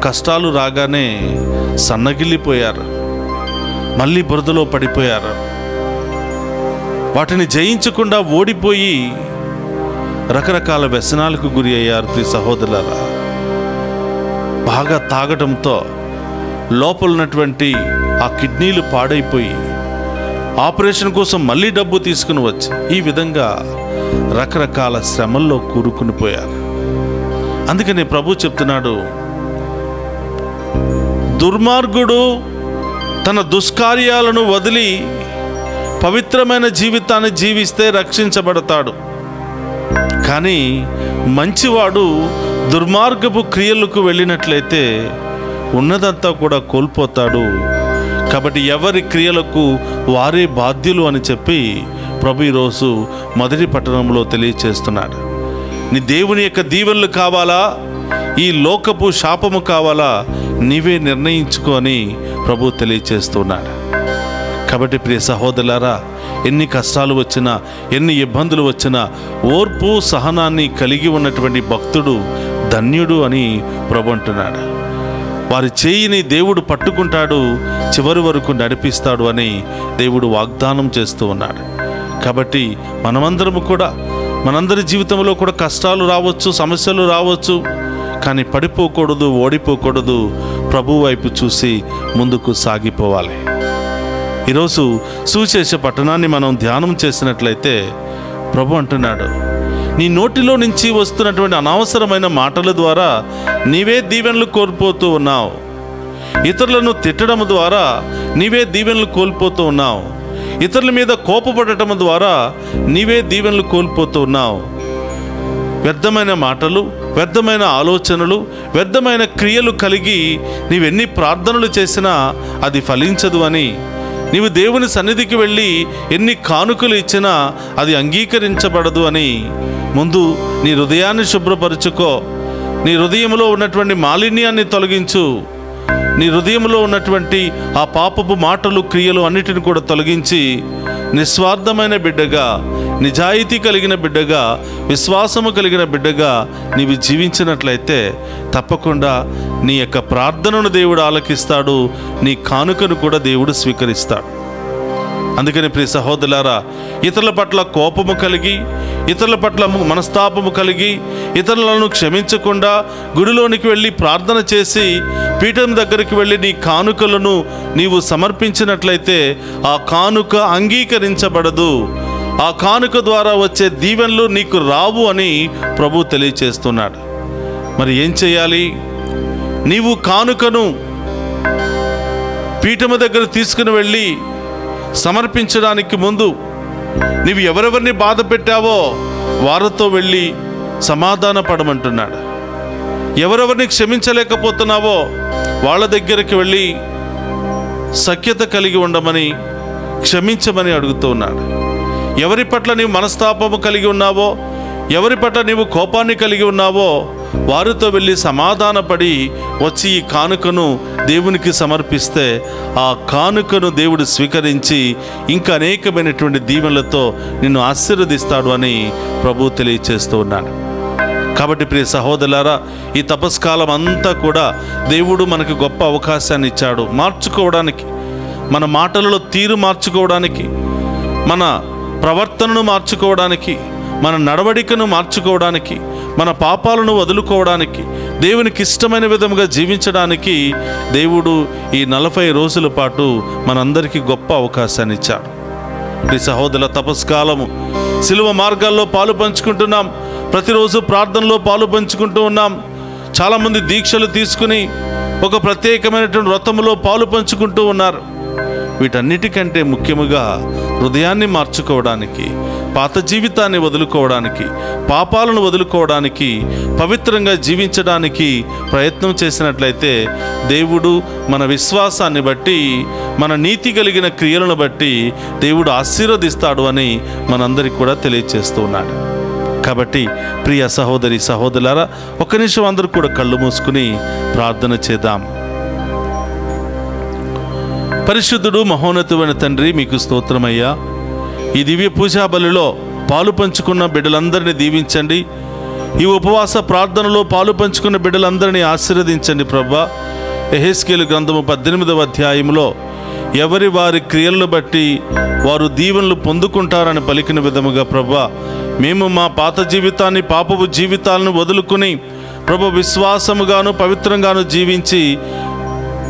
Speaker 3: కష్టాలు రాగానే సన్నగిల్లిపోయారు, మళ్ళీ బురదలో పడిపోయారు. వాటిని జయించకుండా ఓడిపోయి రకరకాల వ్యసనాలకు గురి అయ్యారు. ప్రియ సహోదరులారా, బాగా తాగడంతో లోపల ఉన్నటువంటి ఆ కిడ్నీలు పాడైపోయి ఆపరేషన్ కోసం మళ్ళీ డబ్బు తీసుకుని వచ్చి ఈ విధంగా రకరకాల శ్రమల్లో కూరుకుని పోయారు. అందుకని ప్రభు చెప్తున్నాడు, దుర్మార్గుడు తన దుష్కార్యాలను వదిలి పవిత్రమైన జీవితాన్ని జీవిస్తే రక్షించబడతాడు. కానీ మంచివాడు దుర్మార్గపు క్రియలకు వెళ్ళినట్లయితే ఉన్నదంతా కూడా కోల్పోతాడు. కాబట్టి ఎవరి క్రియలకు వారే బాధ్యులు అని చెప్పి ప్రభు ఈరోజు మొదటి పట్టణంలో తెలియచేస్తున్నాడు. నీ దేవుని యొక్క దీవెనలు కావాలా, ఈ లోకపు శాపము కావాలా, నీవే నిర్ణయించుకొని ప్రభు తెలియచేస్తున్నాడు. కాబట్టి ప్రియ సహోదరులారా, ఎన్ని కష్టాలు వచ్చినా, ఎన్ని ఇబ్బందులు వచ్చినా ఓర్పు సహనాన్ని కలిగి ఉన్నటువంటి భక్తుడు ధన్యుడు అని ప్రభు అంటున్నాడు. వారి చేయిని దేవుడు పట్టుకుంటాడు, చివరి వరకు నడిపిస్తాడు అని దేవుడు వాగ్దానం చేస్తూ ఉన్నాడు. కాబట్టి మనమందరము కూడా, మనందరి జీవితంలో కూడా కష్టాలు రావచ్చు, సమస్యలు రావచ్చు, కానీ పడిపోకూడదు, ఓడిపోకూడదు. ప్రభు వైపు చూసి ముందుకు సాగిపోవాలి. ఈరోజు సువిశేష పట్టణాన్ని మనం ధ్యానం చేసినట్లయితే ప్రభు అంటున్నాడు, నీ నోటిలో నుంచి వస్తున్నటువంటి అనవసరమైన మాటల ద్వారా నీవే దీవెనలు కోల్పోతూ ఉన్నావు. ఇతరులను తిట్టడం ద్వారా నీవే దీవెనలు కోల్పోతూ ఉన్నావు. ఇతరుల మీద కోపపడటం ద్వారా నీవే దీవెనలు కోల్పోతూ ఉన్నావు. వ్యర్థమైన మాటలు, వ్యర్థమైన ఆలోచనలు, వ్యర్థమైన క్రియలు కలిగి నీవెన్ని ప్రార్థనలు చేసినా అది ఫలించదు అని, నీవు దేవుని సన్నిధికి వెళ్ళి ఎన్ని కానుకలు ఇచ్చినా అది అంగీకరించబడదు అని, ముందు నీ హృదయాన్ని శుభ్రపరచుకో. నీ హృదయంలో ఉన్నటువంటి మాలిన్యాన్ని తొలగించు. నీ హృదయంలో ఉన్నటువంటి ఆ పాపపు మాటలు, క్రియలు అన్నిటిని కూడా తొలగించి నిస్వార్థమైన బిడ్డగా, నిజాయితీ కలిగిన బిడ్డగా, విశ్వాసము కలిగిన బిడ్డగా నీవు జీవించినట్లయితే తప్పకుండా నీ యొక్క ప్రార్థనను దేవుడు ఆలకిస్తాడు, నీ కానుకను కూడా దేవుడు స్వీకరిస్తాడు. అందుకని ప్రియ సహోదరులారా, ఇతరుల పట్ల కోపము కలిగి, ఇతరుల పట్ల మనస్తాపము కలిగి, ఇతరులను క్షమించకుండా గుడిలోనికి వెళ్ళి ప్రార్థన చేసి పీఠం దగ్గరికి వెళ్ళి నీ కానుకలను నీవు సమర్పించినట్లయితే ఆ కానుక అంగీకరించబడదు. ఆ కానుక ద్వారా వచ్చే దీవెనలు నీకు రావు అని ప్రభు తెలియచేస్తున్నాడు. మరి ఏం చేయాలి? నీవు కానుకను పీఠము దగ్గర తీసుకుని వెళ్ళి సమర్పించడానికి ముందు నీవు ఎవరెవరిని బాధ పెట్టావో వారితో వెళ్ళి సమాధాన పడమంటున్నాడు. ఎవరెవరిని క్షమించలేకపోతున్నావో వాళ్ళ దగ్గరికి వెళ్ళి సఖ్యత కలిగి ఉండమని, క్షమించమని అడుగుతూ ఉన్నాడు. ఎవరి పట్ల నీవు మనస్తాపము కలిగి ఉన్నావో, ఎవరి పట్ల నీవు కోపాన్ని కలిగి ఉన్నావో వారితో వెళ్ళి సమాధానపడి వచ్చి ఈ కానుకను దేవునికి సమర్పిస్తే ఆ కానుకను దేవుడు స్వీకరించి ఇంకా అనేకమైనటువంటి దీవెనలతో నిన్ను ఆశీర్వదిస్తాడు అని ప్రభు తెలియచేస్తూ ఉన్నాడు. కాబట్టి ప్రియ సహోదరులారా, ఈ తపస్కాలం అంతా కూడా దేవుడు మనకు గొప్ప అవకాశాన్ని ఇచ్చాడు మార్చుకోవడానికి, మన మాటలలో తీరు మార్చుకోవడానికి, మన ప్రవర్తనను మార్చుకోవడానికి, మన నడవడికను మార్చుకోవడానికి, మన పాపాలను వదులుకోవడానికి, దేవునికి ఇష్టమైన విధంగా జీవించడానికి దేవుడు ఈ 40 రోజుల పాటు మనందరికీ గొప్ప అవకాశాన్ని ఇచ్చాడు. ఈ సహోదరుల తపస్కాలము సిలువ మార్గాల్లో పాలు పంచుకుంటున్నాం, ప్రతిరోజు ప్రార్థనలో పాలు పంచుకుంటూ ఉన్నాం. చాలామంది దీక్షలు తీసుకుని ఒక ప్రత్యేకమైనటువంటి వ్రతములో పాలు పంచుకుంటూ ఉన్నారు. వీటన్నిటికంటే ముఖ్యముగా హృదయాన్ని మార్చుకోవడానికి, పాత జీవితాన్ని వదులుకోవడానికి, పాపాలను వదులుకోవడానికి, పవిత్రంగా జీవించడానికి ప్రయత్నం చేసినట్లయితే దేవుడు మన విశ్వాసాన్ని బట్టి, మన నీతి కలిగిన క్రియలను బట్టి దేవుడు ఆశీర్వదిస్తాడు అని మనందరికీ కూడా తెలియచేస్తూ ఉన్నాడు. కాబట్టి ప్రియ సహోదరి సహోదరులారా, ఒక్క నిమిషం అందరూ కూడా కళ్ళు మూసుకుని ప్రార్థన చేద్దాం. పరిశుద్ధుడు మహోన్నతుడైన తండ్రి, మీకు స్తోత్రమయ్యా. ఈ దివ్య పూజా బలిలో పాలు పంచుకున్న బిడ్డలందరినీ దీవించండి. ఈ ఉపవాస ప్రార్థనలో పాలు పంచుకున్న బిడ్డలందరినీ ఆశీర్వదించండి ప్రభా. యెహెజ్కేలు గ్రంథము 18వ అధ్యాయంలో ఎవరి వారి క్రియలను బట్టి వారు దీవెనలు పొందుకుంటారని పలికిన విధముగా ప్రభా, మేము మా పాత జీవితాన్ని, పాపపు జీవితాలను వదులుకుని ప్రభు విశ్వాసముగాను పవిత్రంగాను జీవించి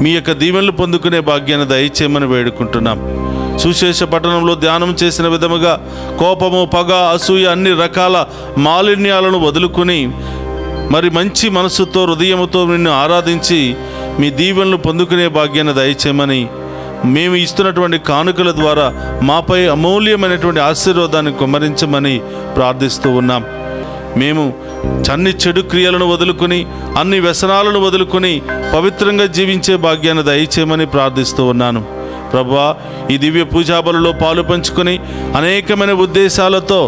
Speaker 3: మీ యొక్క దీవెనలు పొందుకునే భాగ్యాన్ని దయచేయమని వేడుకుంటున్నాం. సుశేష పట్టణంలో ధ్యానం చేసిన విధముగా కోపము, పగ, అసూయ అన్ని రకాల మాలిన్యాలను వదులుకుని మరి మంచి మనసుతో, హృదయముతో నిన్ను ఆరాధించి మీ దీవెనలు పొందుకునే భాగ్యాన్ని దయచేయమని మేము ఇస్తున్నటువంటి కానుకల ద్వారా మాపై అమూల్యమైనటువంటి ఆశీర్వాదాన్ని కుమ్మరించమని ప్రార్థిస్తూ ఉన్నాం. మేము అన్ని చెడు క్రియలను వదులుకొని అన్ని వ్యసనాలను వదులుకొని పవిత్రంగా జీవించే భాగ్యాన్ని దయచేయమని ప్రార్థిస్తూ ఉన్నాను. ప్రభువా, ఈ దివ్య పూజాబలులో పాలు పంచుకొని అనేకమైన ఉద్దేశాలతో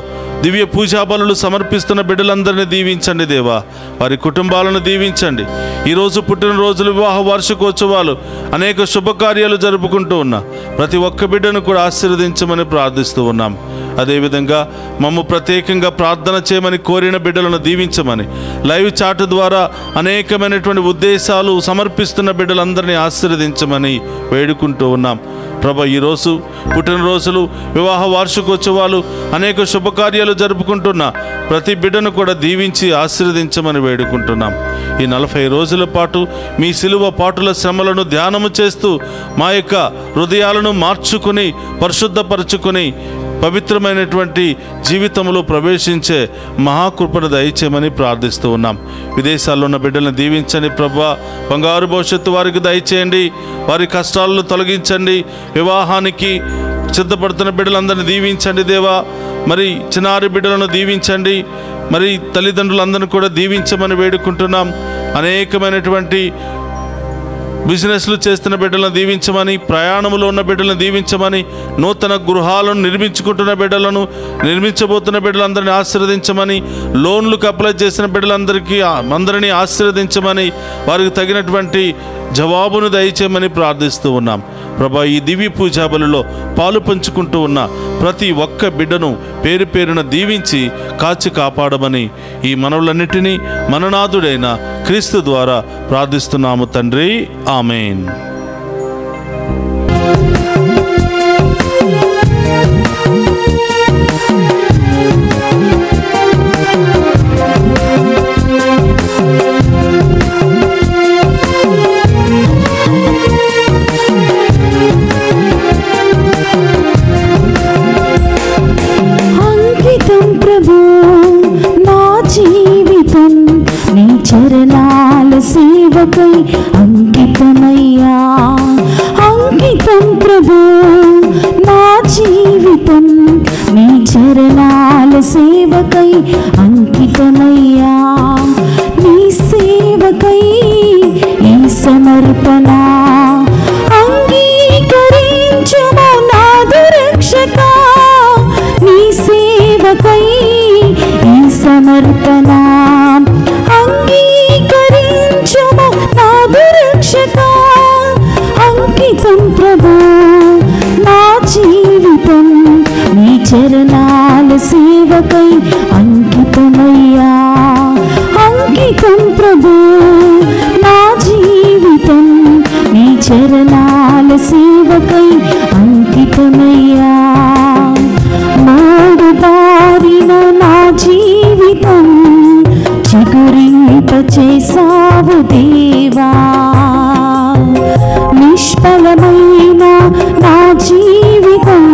Speaker 3: దివ్య పూజాబలులు సమర్పిస్తున్న బిడ్డలందరినీ దీవించండి దేవా. వారి కుటుంబాలను దీవించండి. ఈరోజు పుట్టినరోజులు, వివాహ వార్షికోత్సవాలు, అనేక శుభకార్యాలు జరుపుకుంటూ ఉన్న ప్రతి ఒక్క బిడ్డను కూడా ఆశీర్వదించమని ప్రార్థిస్తూ ఉన్నాం. అదేవిధంగా మమ్ము ప్రత్యేకంగా ప్రార్థన చేయమని కోరిన బిడ్డలను దీవించమని, లైవ్ చాట్ ద్వారా అనేకమైనటువంటి ఉద్దేశాలు సమర్పిస్తున్న బిడ్డలందరినీ ఆశీర్వదించమని వేడుకుంటూ ఉన్నాం. ప్రభా, ఈరోజు పుట్టినరోజులు, వివాహ వార్షికోత్సవాలు, అనేక శుభకార్యాలు జరుపుకుంటున్న ప్రతి బిడ్డను కూడా దీవించి ఆశీర్వదించమని వేడుకుంటున్నాం. ఈ 40 రోజుల పాటు మీ సిలువ పాటుల శ్రమలను ధ్యానము చేస్తూ మా యొక్క హృదయాలను మార్చుకుని పరిశుద్ధపరచుకొని పవిత్రమైనటువంటి జీవితంలో ప్రవేశించే మహాకృపను దయచేయమని ప్రార్థిస్తూ ఉన్నాం. విదేశాల్లో ఉన్న బిడ్డలను దీవించండి ప్రభువా. బంగారు భవిష్యత్తు వారికి దయచేయండి. వారి కష్టాలను తొలగించండి. వివాహానికి సిద్ధపడుతున్న బిడ్డలందరినీ దీవించండి దేవా. మరి చిన్నారి బిడ్డలను దీవించండి. మరి తల్లిదండ్రులందరినీ కూడా దీవించమని వేడుకుంటున్నాం. అనేకమైనటువంటి బిజినెస్లు చేస్తున్న బిడ్డలను దీవించమని, ప్రయాణంలో ఉన్న బిడ్డలను దీవించమని, నూతన గృహాలను నిర్మించుకుంటున్న బిడ్డలను, నిర్మించబోతున్న బిడ్డలందరినీ ఆశీర్వదించమని, లోన్లకు అప్లై చేసిన అందరినీ ఆశీర్వదించమని, వారికి తగినటువంటి జవాబును దయచేయమని ప్రార్థిస్తూ ఉన్నాం. ప్రభా, ఈ దివ్య పూజాబలిలో పాలు పంచుకుంటూ ఉన్న ప్రతి ఒక్క బిడ్డను పేరు పేరున దీవించి కాచి కాపాడమని ఈ మనవులన్నిటినీ మననాథుడైన క్రీస్తు ద్వారా ప్రార్థిస్తున్నాము తండ్రి. ఆమేన్.
Speaker 2: చరణాల సేవకై అంకితమయ్యా, అంకితం ప్రభు నా జీవితం నీ చరణాల సేవకై అంకితమయ్యా. నీ సేవకై ఈ సమర్పణ అంగీకరించుము నాదు రక్షక. నీ సేవకై ఈ సమర్పణ అంగీకరించుము నాదు రక్షక. అంకితం ప్రభు నా జీవితం నీ చరణాల సేవకై అంకితమయ్యా, అంకితం ప్రభు నా జీవితం నీ చరణాల సేవకై అంకితమయ్యా. మూడు బారిన నా జీవితం చిగురింప చేసావు దేవా. నిష్ఫలమైన నా జీవితం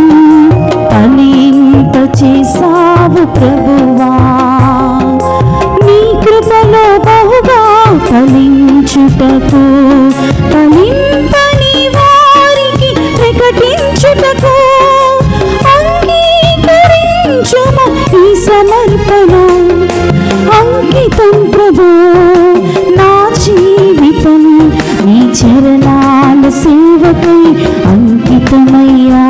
Speaker 2: ఫలింప చేసావు ప్రభువా. నీ కృపలో బహుగా ఫలించుటకు, ఫలింపని వారికి ప్రకటించుటకు అంగీకరించుము ఈ సమర్పణ. అంకితం ప్రభు నా జీవితం నీ చరణాల సేవకై అంకితమయ్యా,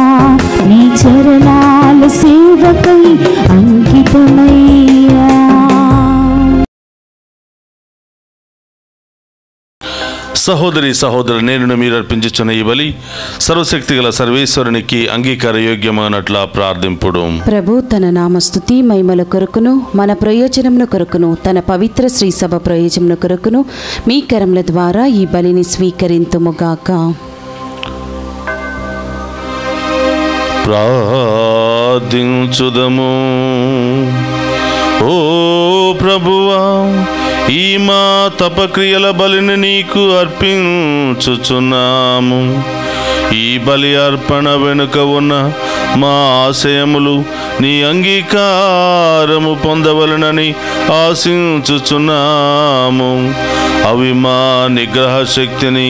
Speaker 2: నీ చరణాల సేవకై అంకితమయ్యా.
Speaker 3: సహోదరి సహోదరు, నేను మీరు అర్పించుచున్న ఈ బలి సర్వశక్తి గల సర్వేశ్వరునికి అంగీకార యోగ్యమైనట్ల ప్రార్థింపుడు.
Speaker 2: ప్రభు తన నామస్తుతి మహిమల కొరకును మన ప్రయోజనముల కొరకును తన పవిత్ర శ్రీ సభ ప్రయోజనముల కొరకును మీ కరముల ద్వారా ఈ బలిని స్వీకరింతుముగాక.
Speaker 3: ప్రార్థించుదము. ఓ ప్రభువా, ఈ మా తపక్రియల బలిని నీకు అర్పించుచున్నాము. ఈ బలి అర్పణ వెనుక ఉన్న మా ఆశయములు నీ అంగీకారము పొందవలనని ఆశించుచున్నాము. అవి మా నిగ్రహ శక్తిని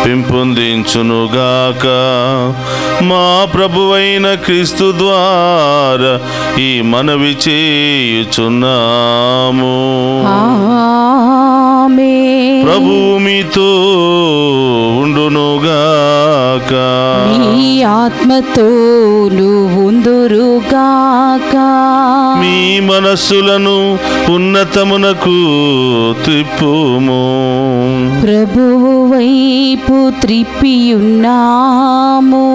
Speaker 3: పెంపొందించునుగాక. మా ప్రభువైన క్రీస్తు ద్వారా ఈ మనవి చేయుచున్నాము.
Speaker 2: ఆమేన్.
Speaker 3: ప్రభువు మీతో ఉండునుగాక.
Speaker 2: మీ ఆత్మతోను ఉందురుగాక.
Speaker 3: మీ మనస్సులను ఉన్నతమునకు త్రిప్పుము.
Speaker 2: ప్రభువు వైపు త్రిప్పియున్నాము.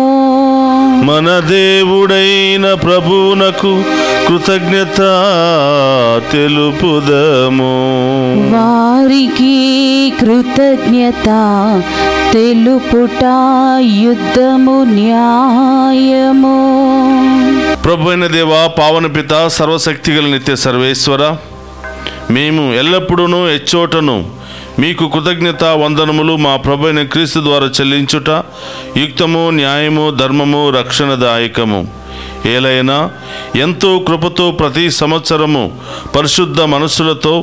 Speaker 3: మన దేవుడైన ప్రభువునకు కృతజ్ఞత తెలుపుదము.
Speaker 2: వారికి కృతజ్ఞత తెలుపుట యుద్ధము న్యాయము.
Speaker 3: ప్రభు అయిన దేవా, పావన పిత, సర్వశక్తిగల నిత్య సర్వేశ్వర, మేము ఎల్లప్పుడూ ఎచ్చోటను మీకు కృతజ్ఞత వందనములు మా ప్రభు అయిన క్రీస్తు ద్వారా చెల్లించుట యుక్తము, న్యాయము, ధర్మము, రక్షణదాయకము. ఏలైనా ఎంతో కృపతో ప్రతి సంవత్సరము పరిశుద్ధ మనస్సులతో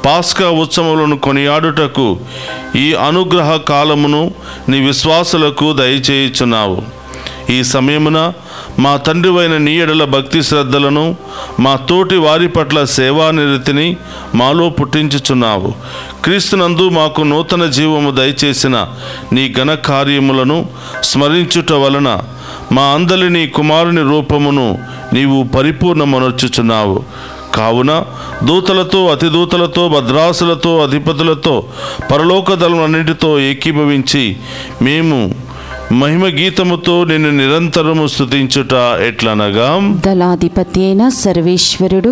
Speaker 3: పాస్కా ఉత్సవములను కొనియాడుటకు ఈ అనుగ్రహ కాలమును నీ విశ్వాసులకు దయచేయుచున్నావు. ఈ సమయమున మా తండ్రివైన నీ యెడల భక్తి శ్రద్ధలను, మా తోటి వారి పట్ల సేవానిరతిని మాలో పుట్టించుచున్నావు. క్రీస్తునందు మాకు నూతన జీవము దయచేసిన నీ ఘన కార్యములను స్మరించుట వలన మా అందరినీ కుమారుని రూపమును నీవు పరిపూర్ణమనర్చుచున్నావు. కావున దూతలతో, అతిదూతలతో, భద్రాసులతో, అధిపతులతో, పరలోక దళములన్నిటితో ఏకీభవించి మేము మహిమ గీతముతో నిన్ను నిరంతరము స్తుతించుట ఎట్లనగా,
Speaker 2: దళాధిపతి అయిన సర్వేశ్వరుడు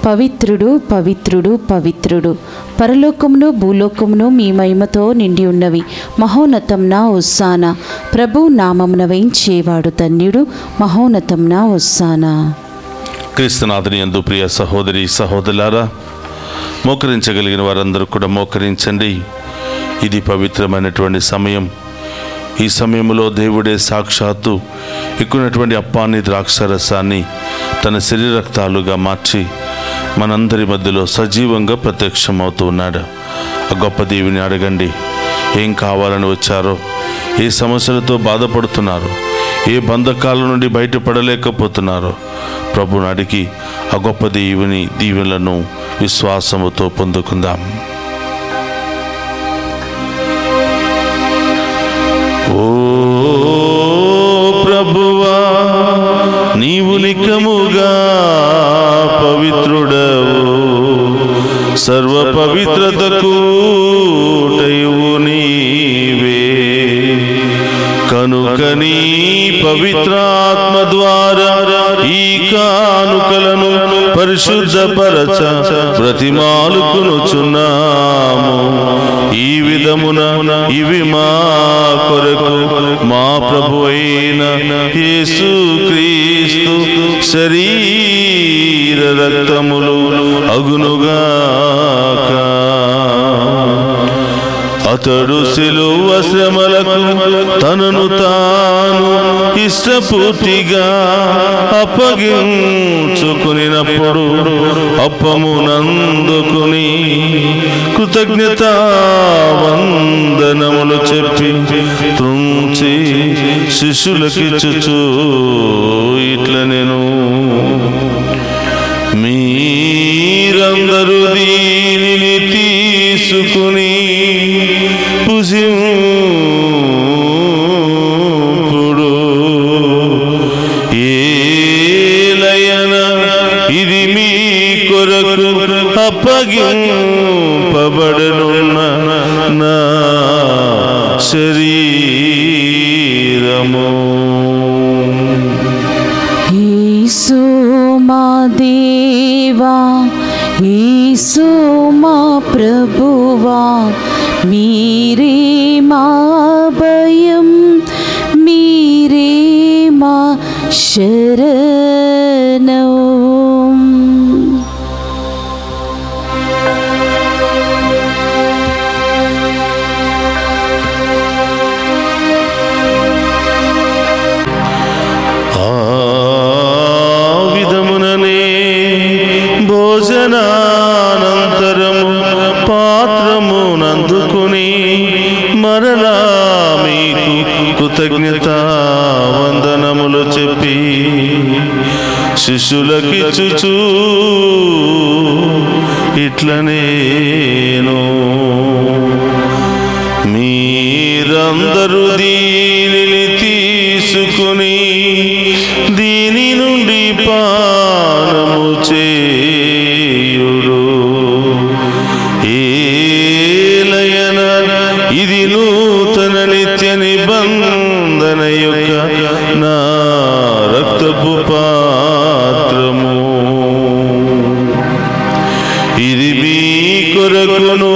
Speaker 2: పవిత్రుడు, పవిత్రుడు, పవిత్రుడు, పరలోకమును భూలోకమును మీ మహిమతో నిండి ఉన్నవి. మహోన్నతంనా ఉస్సానా. ప్రభు నామమున వేయించేవాడు ధన్యుడు. మహోన్నతంనా ఉస్సానా.
Speaker 3: క్రీస్తునాథుని యందు ప్రియ సహోదరి సహోదరులారా, మోకరించగలిగిన వారందరూ కూడా మోకరించండి. ఇది పవిత్రమైనటువంటి సమయం. ఈ సమయంలో దేవుడే సాక్షాత్తు ఎక్కున్నటువంటి అప్పాన్ని, ద్రాక్షరసాన్ని తన శరీరక్తాలుగా మార్చి మనందరి మధ్యలో సజీవంగా ప్రత్యక్షమవుతూ ఉన్నాడు. ఆ గొప్ప దేవుని అడగండి. ఏం కావాలని వచ్చారో, ఏ సమస్యలతో బాధపడుతున్నారో, ఏ బంధకాల నుండి బయటపడలేకపోతున్నారో ప్రభుని అడిగి ఆ గొప్ప దేవుని దీవెనలను విశ్వాసముతో పొందుకుందాం. ఓ ప్రభువా, నీవు నికముగా పవిత్రుడవు, సర్వ పవిత్రతకు ఊటయు నీవే. కనుక నీ పవిత్రాత్మ ద్వారా ఈ కానుకలను పరిశుద్ధపరచ బ్రతిమాలుకొనుచున్నాము. ఈ విధమున ఇవి మా కొరకు మా ప్రభువైన యేసుక్రీస్తు శరీర రక్తములు అగునుగాక. అతడు శిలువ శ్రమలకు తనను తాను ఇష్టపూర్తిగా అప్పగించుకునినప్పుడు అప్పమునందుకుని కృతజ్ఞతా వందనములు చెప్పి త్రుంచి శిష్యులకిచ్చుచు ఇట్లనెను, మీరందరూ దీనిని తీసుకుని పుజింపుడు. ఏలయన ఇది మీ కొరకు అప్పగింపబడనున్న నా శరీరము.
Speaker 2: యేసు మా దేవా, యేసు మా ప్రభువా, మీరే మా భయం, మీరే మా శరణం.
Speaker 3: శిష్యులకిచ్చుచు ఇట్లనేను మీరందరూ దీనిని తీసుకుని దీని నుండి పానము చేయుడు ఏలయన ఇది నూతన నిత్య నిబంధన యొక్క నా రక్తపు పాత్రము ఇది మీ కొరకును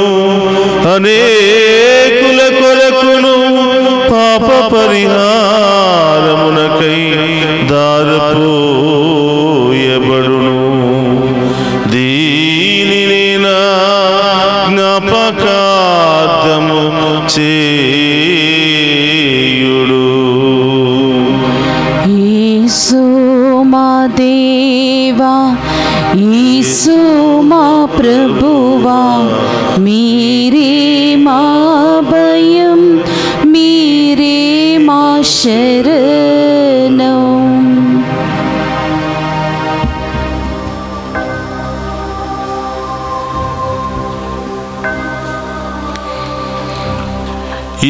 Speaker 3: అనేకుల కొరకును పాప పరిహారమునకై దారపోయబడును దీనిని నా జ్ఞాపకార్థము చేయుడు.
Speaker 2: యేసు మా దేవా, యేసు మా ప్రభువా, మీరే మా భయం, మీరే మా శరణం.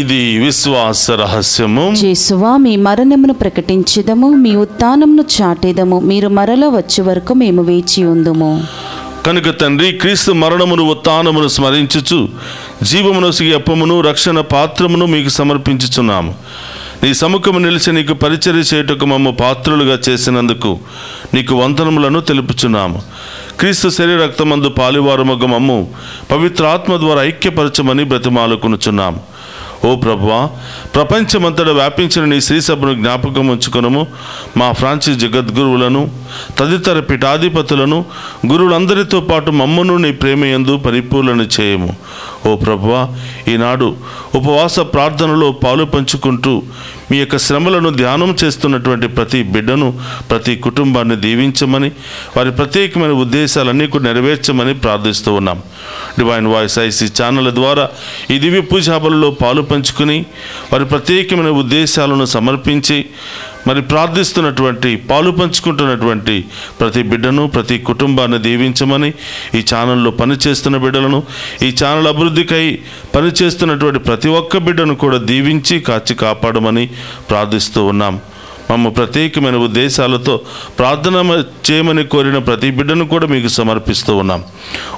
Speaker 3: ఇది విశ్వాస రహస్యము.
Speaker 2: యేసువా, మీ మరణమును ప్రకటించెదము, మీ ఉత్థానమును చాటెదము, మీరు మరల వచ్చే వరకు మేము వేచి ఉందుము.
Speaker 3: కనుక తండ్రి, క్రీస్తు మరణమును ఉత్థానమును స్మరించుచు జీవమునొసగి అప్పమును రక్షణ పాత్రమును మీకు సమర్పించుచున్నాము. నీ సముఖము నిలిచి నీకు పరిచర్య చేయుటకు మమ్ము పాత్రులుగా చేసినందుకు నీకు వందనములను తెలుపుచున్నాము. క్రీస్తు శరీర రక్తమందు పాలివారమగు మమ్ము పవిత్ర ఆత్మ ద్వారా ఐక్యపరచమని బ్రతిమాలుకొనుచున్నాము. ఓ ప్రభువా, ప్రపంచమంతటా వ్యాపించిన నీ శ్రీసభను జ్ఞాపకం ఉంచుకొనుము. మా ఫ్రాన్సిస్ జగద్గురువులను తదితర పీఠాధిపతులను గురువులందరితో పాటు మమ్మను నీ ప్రేమయందు పరిపూర్ణ చేయము. ఓ ప్రభువా, ఈనాడు ఉపవాస ప్రార్థనలో పాలు పంచుకుంటూ మీ యొక్క శ్రమలను ధ్యానం చేస్తున్నటువంటి ప్రతి బిడ్డను, ప్రతి కుటుంబాన్ని దీవించమని, వారి ప్రత్యేకమైన ఉద్దేశాలన్నీ కూడా నెరవేర్చమని ప్రార్థిస్తూ ఉన్నాం. డివైన్ వాయిస్ ఐసీ ఛానల్ ద్వారా ఈ దివ్య పూజాబలలో పాలు పంచుకుని వారి ప్రత్యేకమైన ఉద్దేశాలను సమర్పించి మరి ప్రార్థిస్తున్నటువంటి, పాలు పంచుకుంటున్నటువంటి ప్రతి బిడ్డను, ప్రతి కుటుంబాన్ని దీవించమని, ఈ ఛానల్లో పనిచేస్తున్న బిడ్డలను, ఈ ఛానల్ అభివృద్ధికై పనిచేస్తున్నటువంటి ప్రతి ఒక్క బిడ్డను కూడా దీవించి కాచి కాపాడమని ప్రార్థిస్తూ ఉన్నాం. మమ్మ ప్రత్యేకమైన ఉద్దేశాలతో ప్రార్థన చేయమని కోరిన ప్రతి బిడ్డను కూడా మీకు సమర్పిస్తూ ఉన్నాం.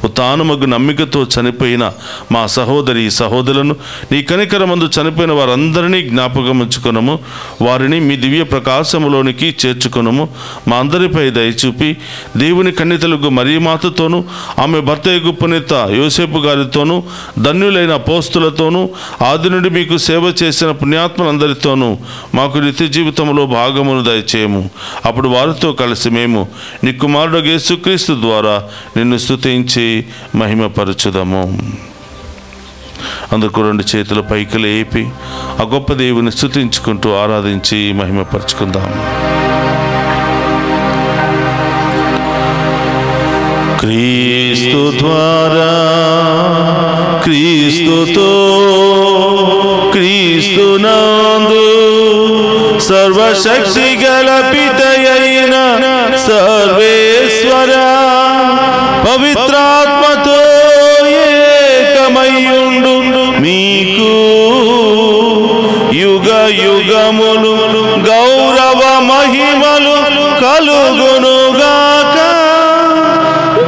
Speaker 3: ఉత్థానమగు నమ్మికతో చనిపోయిన మా సహోదరి సహోదరులను, నీ కనికరమందు చనిపోయిన వారందరినీ జ్ఞాపకం ఉంచుకొనము. వారిని మీ దివ్య ప్రకాశములోనికి చేర్చుకొనము. మా అందరిపై దయచూపి దేవుని కన్యతలకు మరియమాతతోనూ, ఆమె భర్త యగు పునీత యోసేపు గారితోనూ, ధన్యులైన అపోస్తులతోనూ, ఆది నుండి మీకు సేవ చేసిన పుణ్యాత్మలందరితోనూ మాకు నిత్య జీవితంలో భాగమును దయచేయము. అప్పుడు వారితో కలిసి మేము నీ కుమారుడు యేసుక్రీస్తు ద్వారా నిన్ను స్తుతించి మహిమపరచుదము. అందుకు రెండు చేతుల పైకి లేపి ఆ గొప్ప దేవుని స్తుతించుకుంటూ ఆరాధించి మహిమపరచుకుందాం. క్రీస్తు ద్వారా, క్రీస్తుతో, క్రీస్తునందు సర్వశక్తి గల పితయైన సర్వేశ్వర పవిత్రాత్మతో ఏకమయ్యుండు మీకు యుగ యుగములు గౌరవ మహిమలు కలుగునుగాక.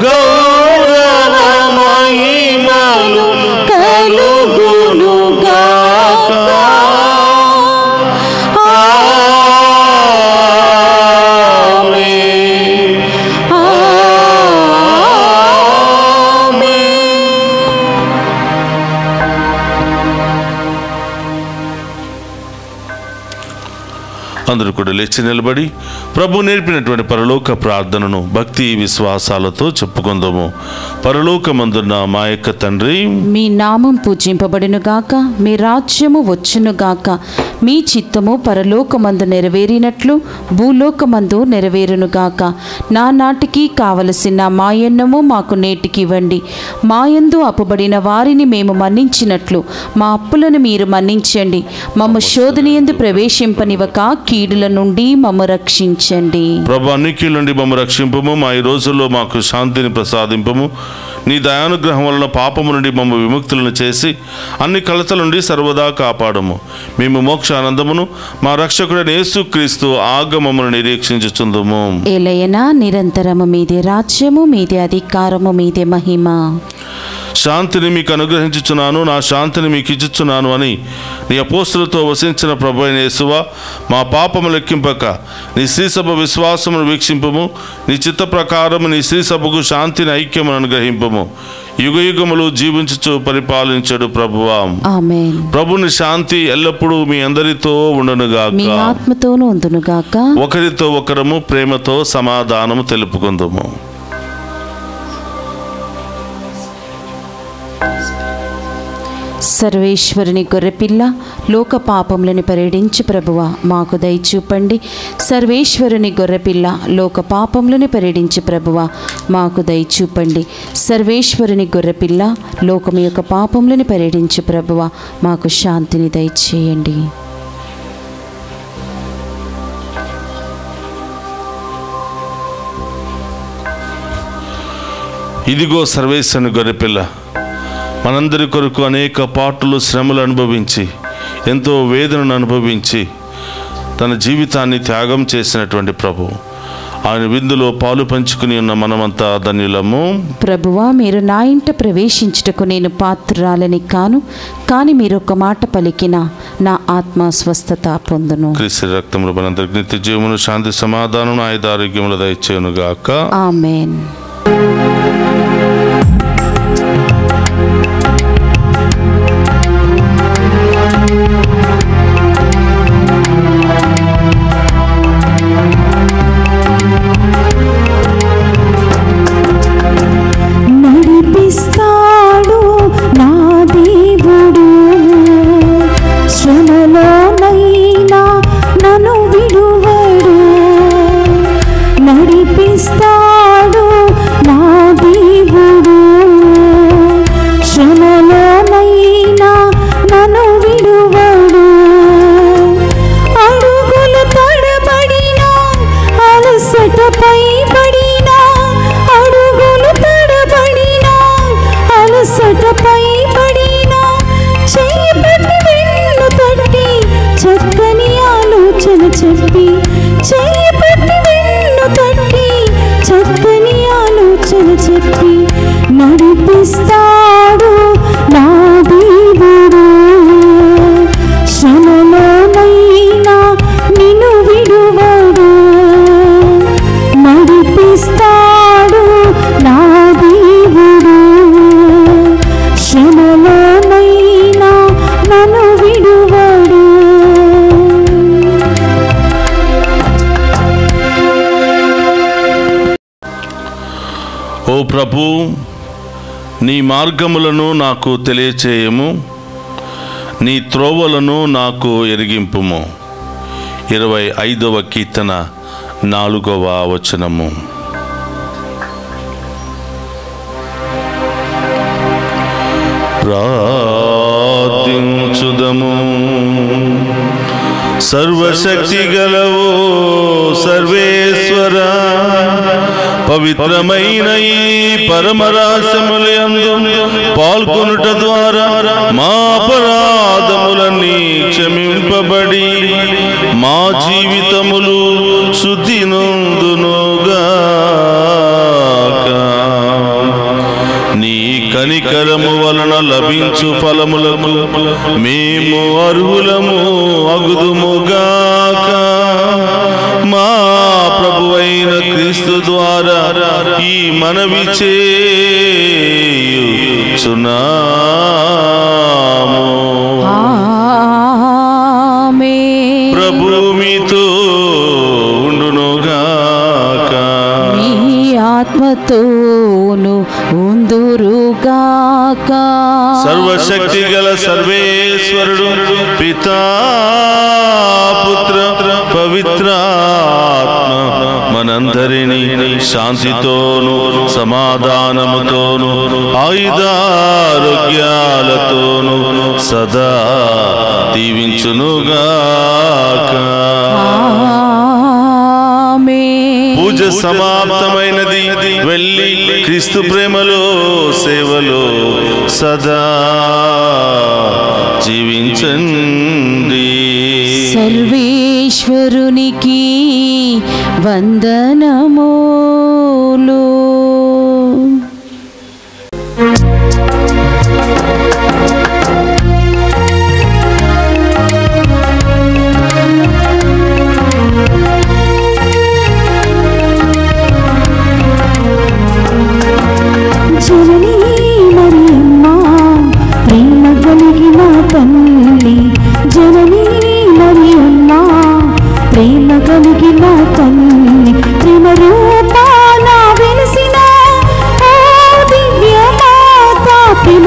Speaker 3: గౌరవ మహిమలు కలుగునుగాక. అందరూ కూడా లేచి నిలబడి ప్రభు నేర్పినటువంటి పరలోక ప్రార్థనను భక్తి విశ్వాసాలతో చెప్పుకుందాము. పరలోకమందున్న మా యొక్క తండ్రి,
Speaker 2: మీ నామం పూజింపబడునుగాక, మీ రాజ్యము వచ్చునుగాక, మీ చిత్తము పరలోకమందు నెరవేరినట్లు భూలోకమందు నెరవేరునుగాక. నానాటికి కావలసిన మాయన్నము మాకు నేటికి ఇవ్వండి. మాయందు అప్పుబడిన వారిని మేము మన్నించినట్లు మా అప్పులను మీరు మన్నించండి. మమ్మ శోధనయందు ప్రవేశింపనివ్వక కీడుల నుండి మమ్మ రక్షించండి.
Speaker 3: ప్రభు, అన్నికీల నుండి మమ్మ రక్షింపము. మా ఈ రోజుల్లో మాకు శాంతిని ప్రసాదింపము. నీ దయానుగ్రహం వలన పాపము నుండి మమ్మ విముక్తులను చేసి అన్ని కలతల నుండి సర్వదా కాపాడము. మేము మోక్ష ఆనందమును మా రక్షకుడైన యేసుక్రీస్తు ఆగమమును నిరీక్షించుచుందుము.
Speaker 2: ఏలయనా నిరంతరము మీదే రాజ్యము, మీదే అధికారము, మీదే మహిమ.
Speaker 3: శాంతిని మీకు అనుగ్రహించుచున్నాను, నా శాంతిని మీకు ఇచ్చుచున్నాను అని నీ అపోస్తులతో వసించిన ప్రభు అయిన యేసువా, మా పాపము లెక్కింపక నీ శ్రీసభ విశ్వాసమును వీక్షింపము. నీ చిత్త ప్రకారము నీ శ్రీసభకు శాంతిని ఐక్యమును అనుగ్రహింపము. యుగ యుగములు జీవించుచు పరిపాలించడు ప్రభువా.
Speaker 2: ఆమేన్.
Speaker 3: ప్రభుని శాంతి ఎల్లప్పుడూ మీ అందరితో ఉండునుగాక.
Speaker 2: మీ ఆత్మతోనూ ఉండునుగాక.
Speaker 3: ఒకరితో ఒకరము ప్రేమతో సమాధానము తెలుపుకుందుము.
Speaker 2: సర్వేశ్వరుని గొర్రెపిల్ల, లోక పాపములను పరిహరించు ప్రభువా, మాకు దయ చూపండి. సర్వేశ్వరుని గొర్రెపిల్ల, లోక పాపములను పరిహరించు ప్రభువా, మాకు దయ చూపండి. సర్వేశ్వరుని గొర్రెపిల్ల, లోకము యొక్క పాపములను పరిహరించు ప్రభువా, మాకు శాంతిని దయచేయండి.
Speaker 3: ఇదిగో సర్వేశ్వరుని గొర్రెపిల్ల, మనందరి కొరకు అనేక పాటలు శ్రమలు అనుభవించి ఎంతో వేదనను అనుభవించి తన జీవితాన్ని త్యాగం చేసినటువంటి ప్రభు, ఆయన విందులో పాలు పంచుకుని ఉన్న మనమంతా ధన్యులము.
Speaker 2: ప్రభువా, మీరు నా ఇంట ప్రవేశించుటకు నేను పాత్రురాలని కాను, కానీ మీరు ఒక మాట పలికిన నా ఆత్మ స్వస్థత పొందును.
Speaker 3: క్రీస్తు రక్తములు మనందరికి నిత్య జీవమును, శాంతి సమాధానం, ఆయుధ ఆరోగ్యములు దయచేయునుగాక.
Speaker 2: ఆమేన్.
Speaker 4: నడిపిస్తాడు నా దేవుడు, శ్రమలోనైనా నన్ను విడువడు. నడిపిస్తాడు నా దేవుడు, శ్రమలోనైనా నన్ను విడువడు. అడుగులు తడబడినా, అలసటపై పడినా, అడుగులు తడబడినా, అలసటపై పడినా, చెయ్యి పట్టి వెన్ను తట్టి చక్కని ఆలోచన చెప్పి, చెయ్యి పట్టి వెన్ను తట్టి చక్కని ఆలోచన చెప్పి, నడిపిస్తాడు నా దేవుడు, శ్రమలోనైనా నిన్ను విడువడు. నడిపిస్తాడు నా దేవుడు, శ్రమలోనైనా నన్ను విడువడు.
Speaker 3: ఓ ప్రభు, నీ మార్గములను నాకు తెలియచేయము, నీ త్రోవలను నాకు ఎరిగింపుము. 25వ కీర్తన 4వ వచనము. ప్రార్థించుదము. సర్వశక్తి గలవో సర్వేశ్వర, పవిత్రమైన ఈ పరమరాశములందు పాల్గొనుట ద్వారా మా అపరాధములన్నీ క్షమింపబడి మా జీవితములు శుద్ధి నొందునుగాక. నీ కనికరము వలన లభించు ఫలములకు మేము అర్హులము అగుదుముగాక. మా ప్రభువైన క్రీస్తు ద్వారా ఈ మనవి చేయుచున్నాము.
Speaker 2: ఆమేన్.
Speaker 3: ప్రభు మీతో ఉండునుగాక.
Speaker 2: మీ ఆత్మతోను ఉందురుగాక.
Speaker 3: సర్వశక్తి గల సర్వేశ్వరుడు పితా పుత్ర పవిత్రాత్మ మనందరినీ శాంతితోను సమాధానముతోను ఆయుధారోగ్యాలతోను సదా దీవించునుగాక. పూజ సమాప్తమైనది. వెళ్ళి క్రీస్తు ప్రేమలో సేవలో సదా జీవించండి.
Speaker 2: సర్వేశ్వరునికి వందనములు.
Speaker 4: జననీ మరియమ్మ ప్రేమ కలిగిన తల్లి, జననీ మరియమ్మ ప్రేమ కలిగిన తల్లి, ప్రేమ రూపాన వెలిసిన ఓ దివ్య మాత, ప్రేమ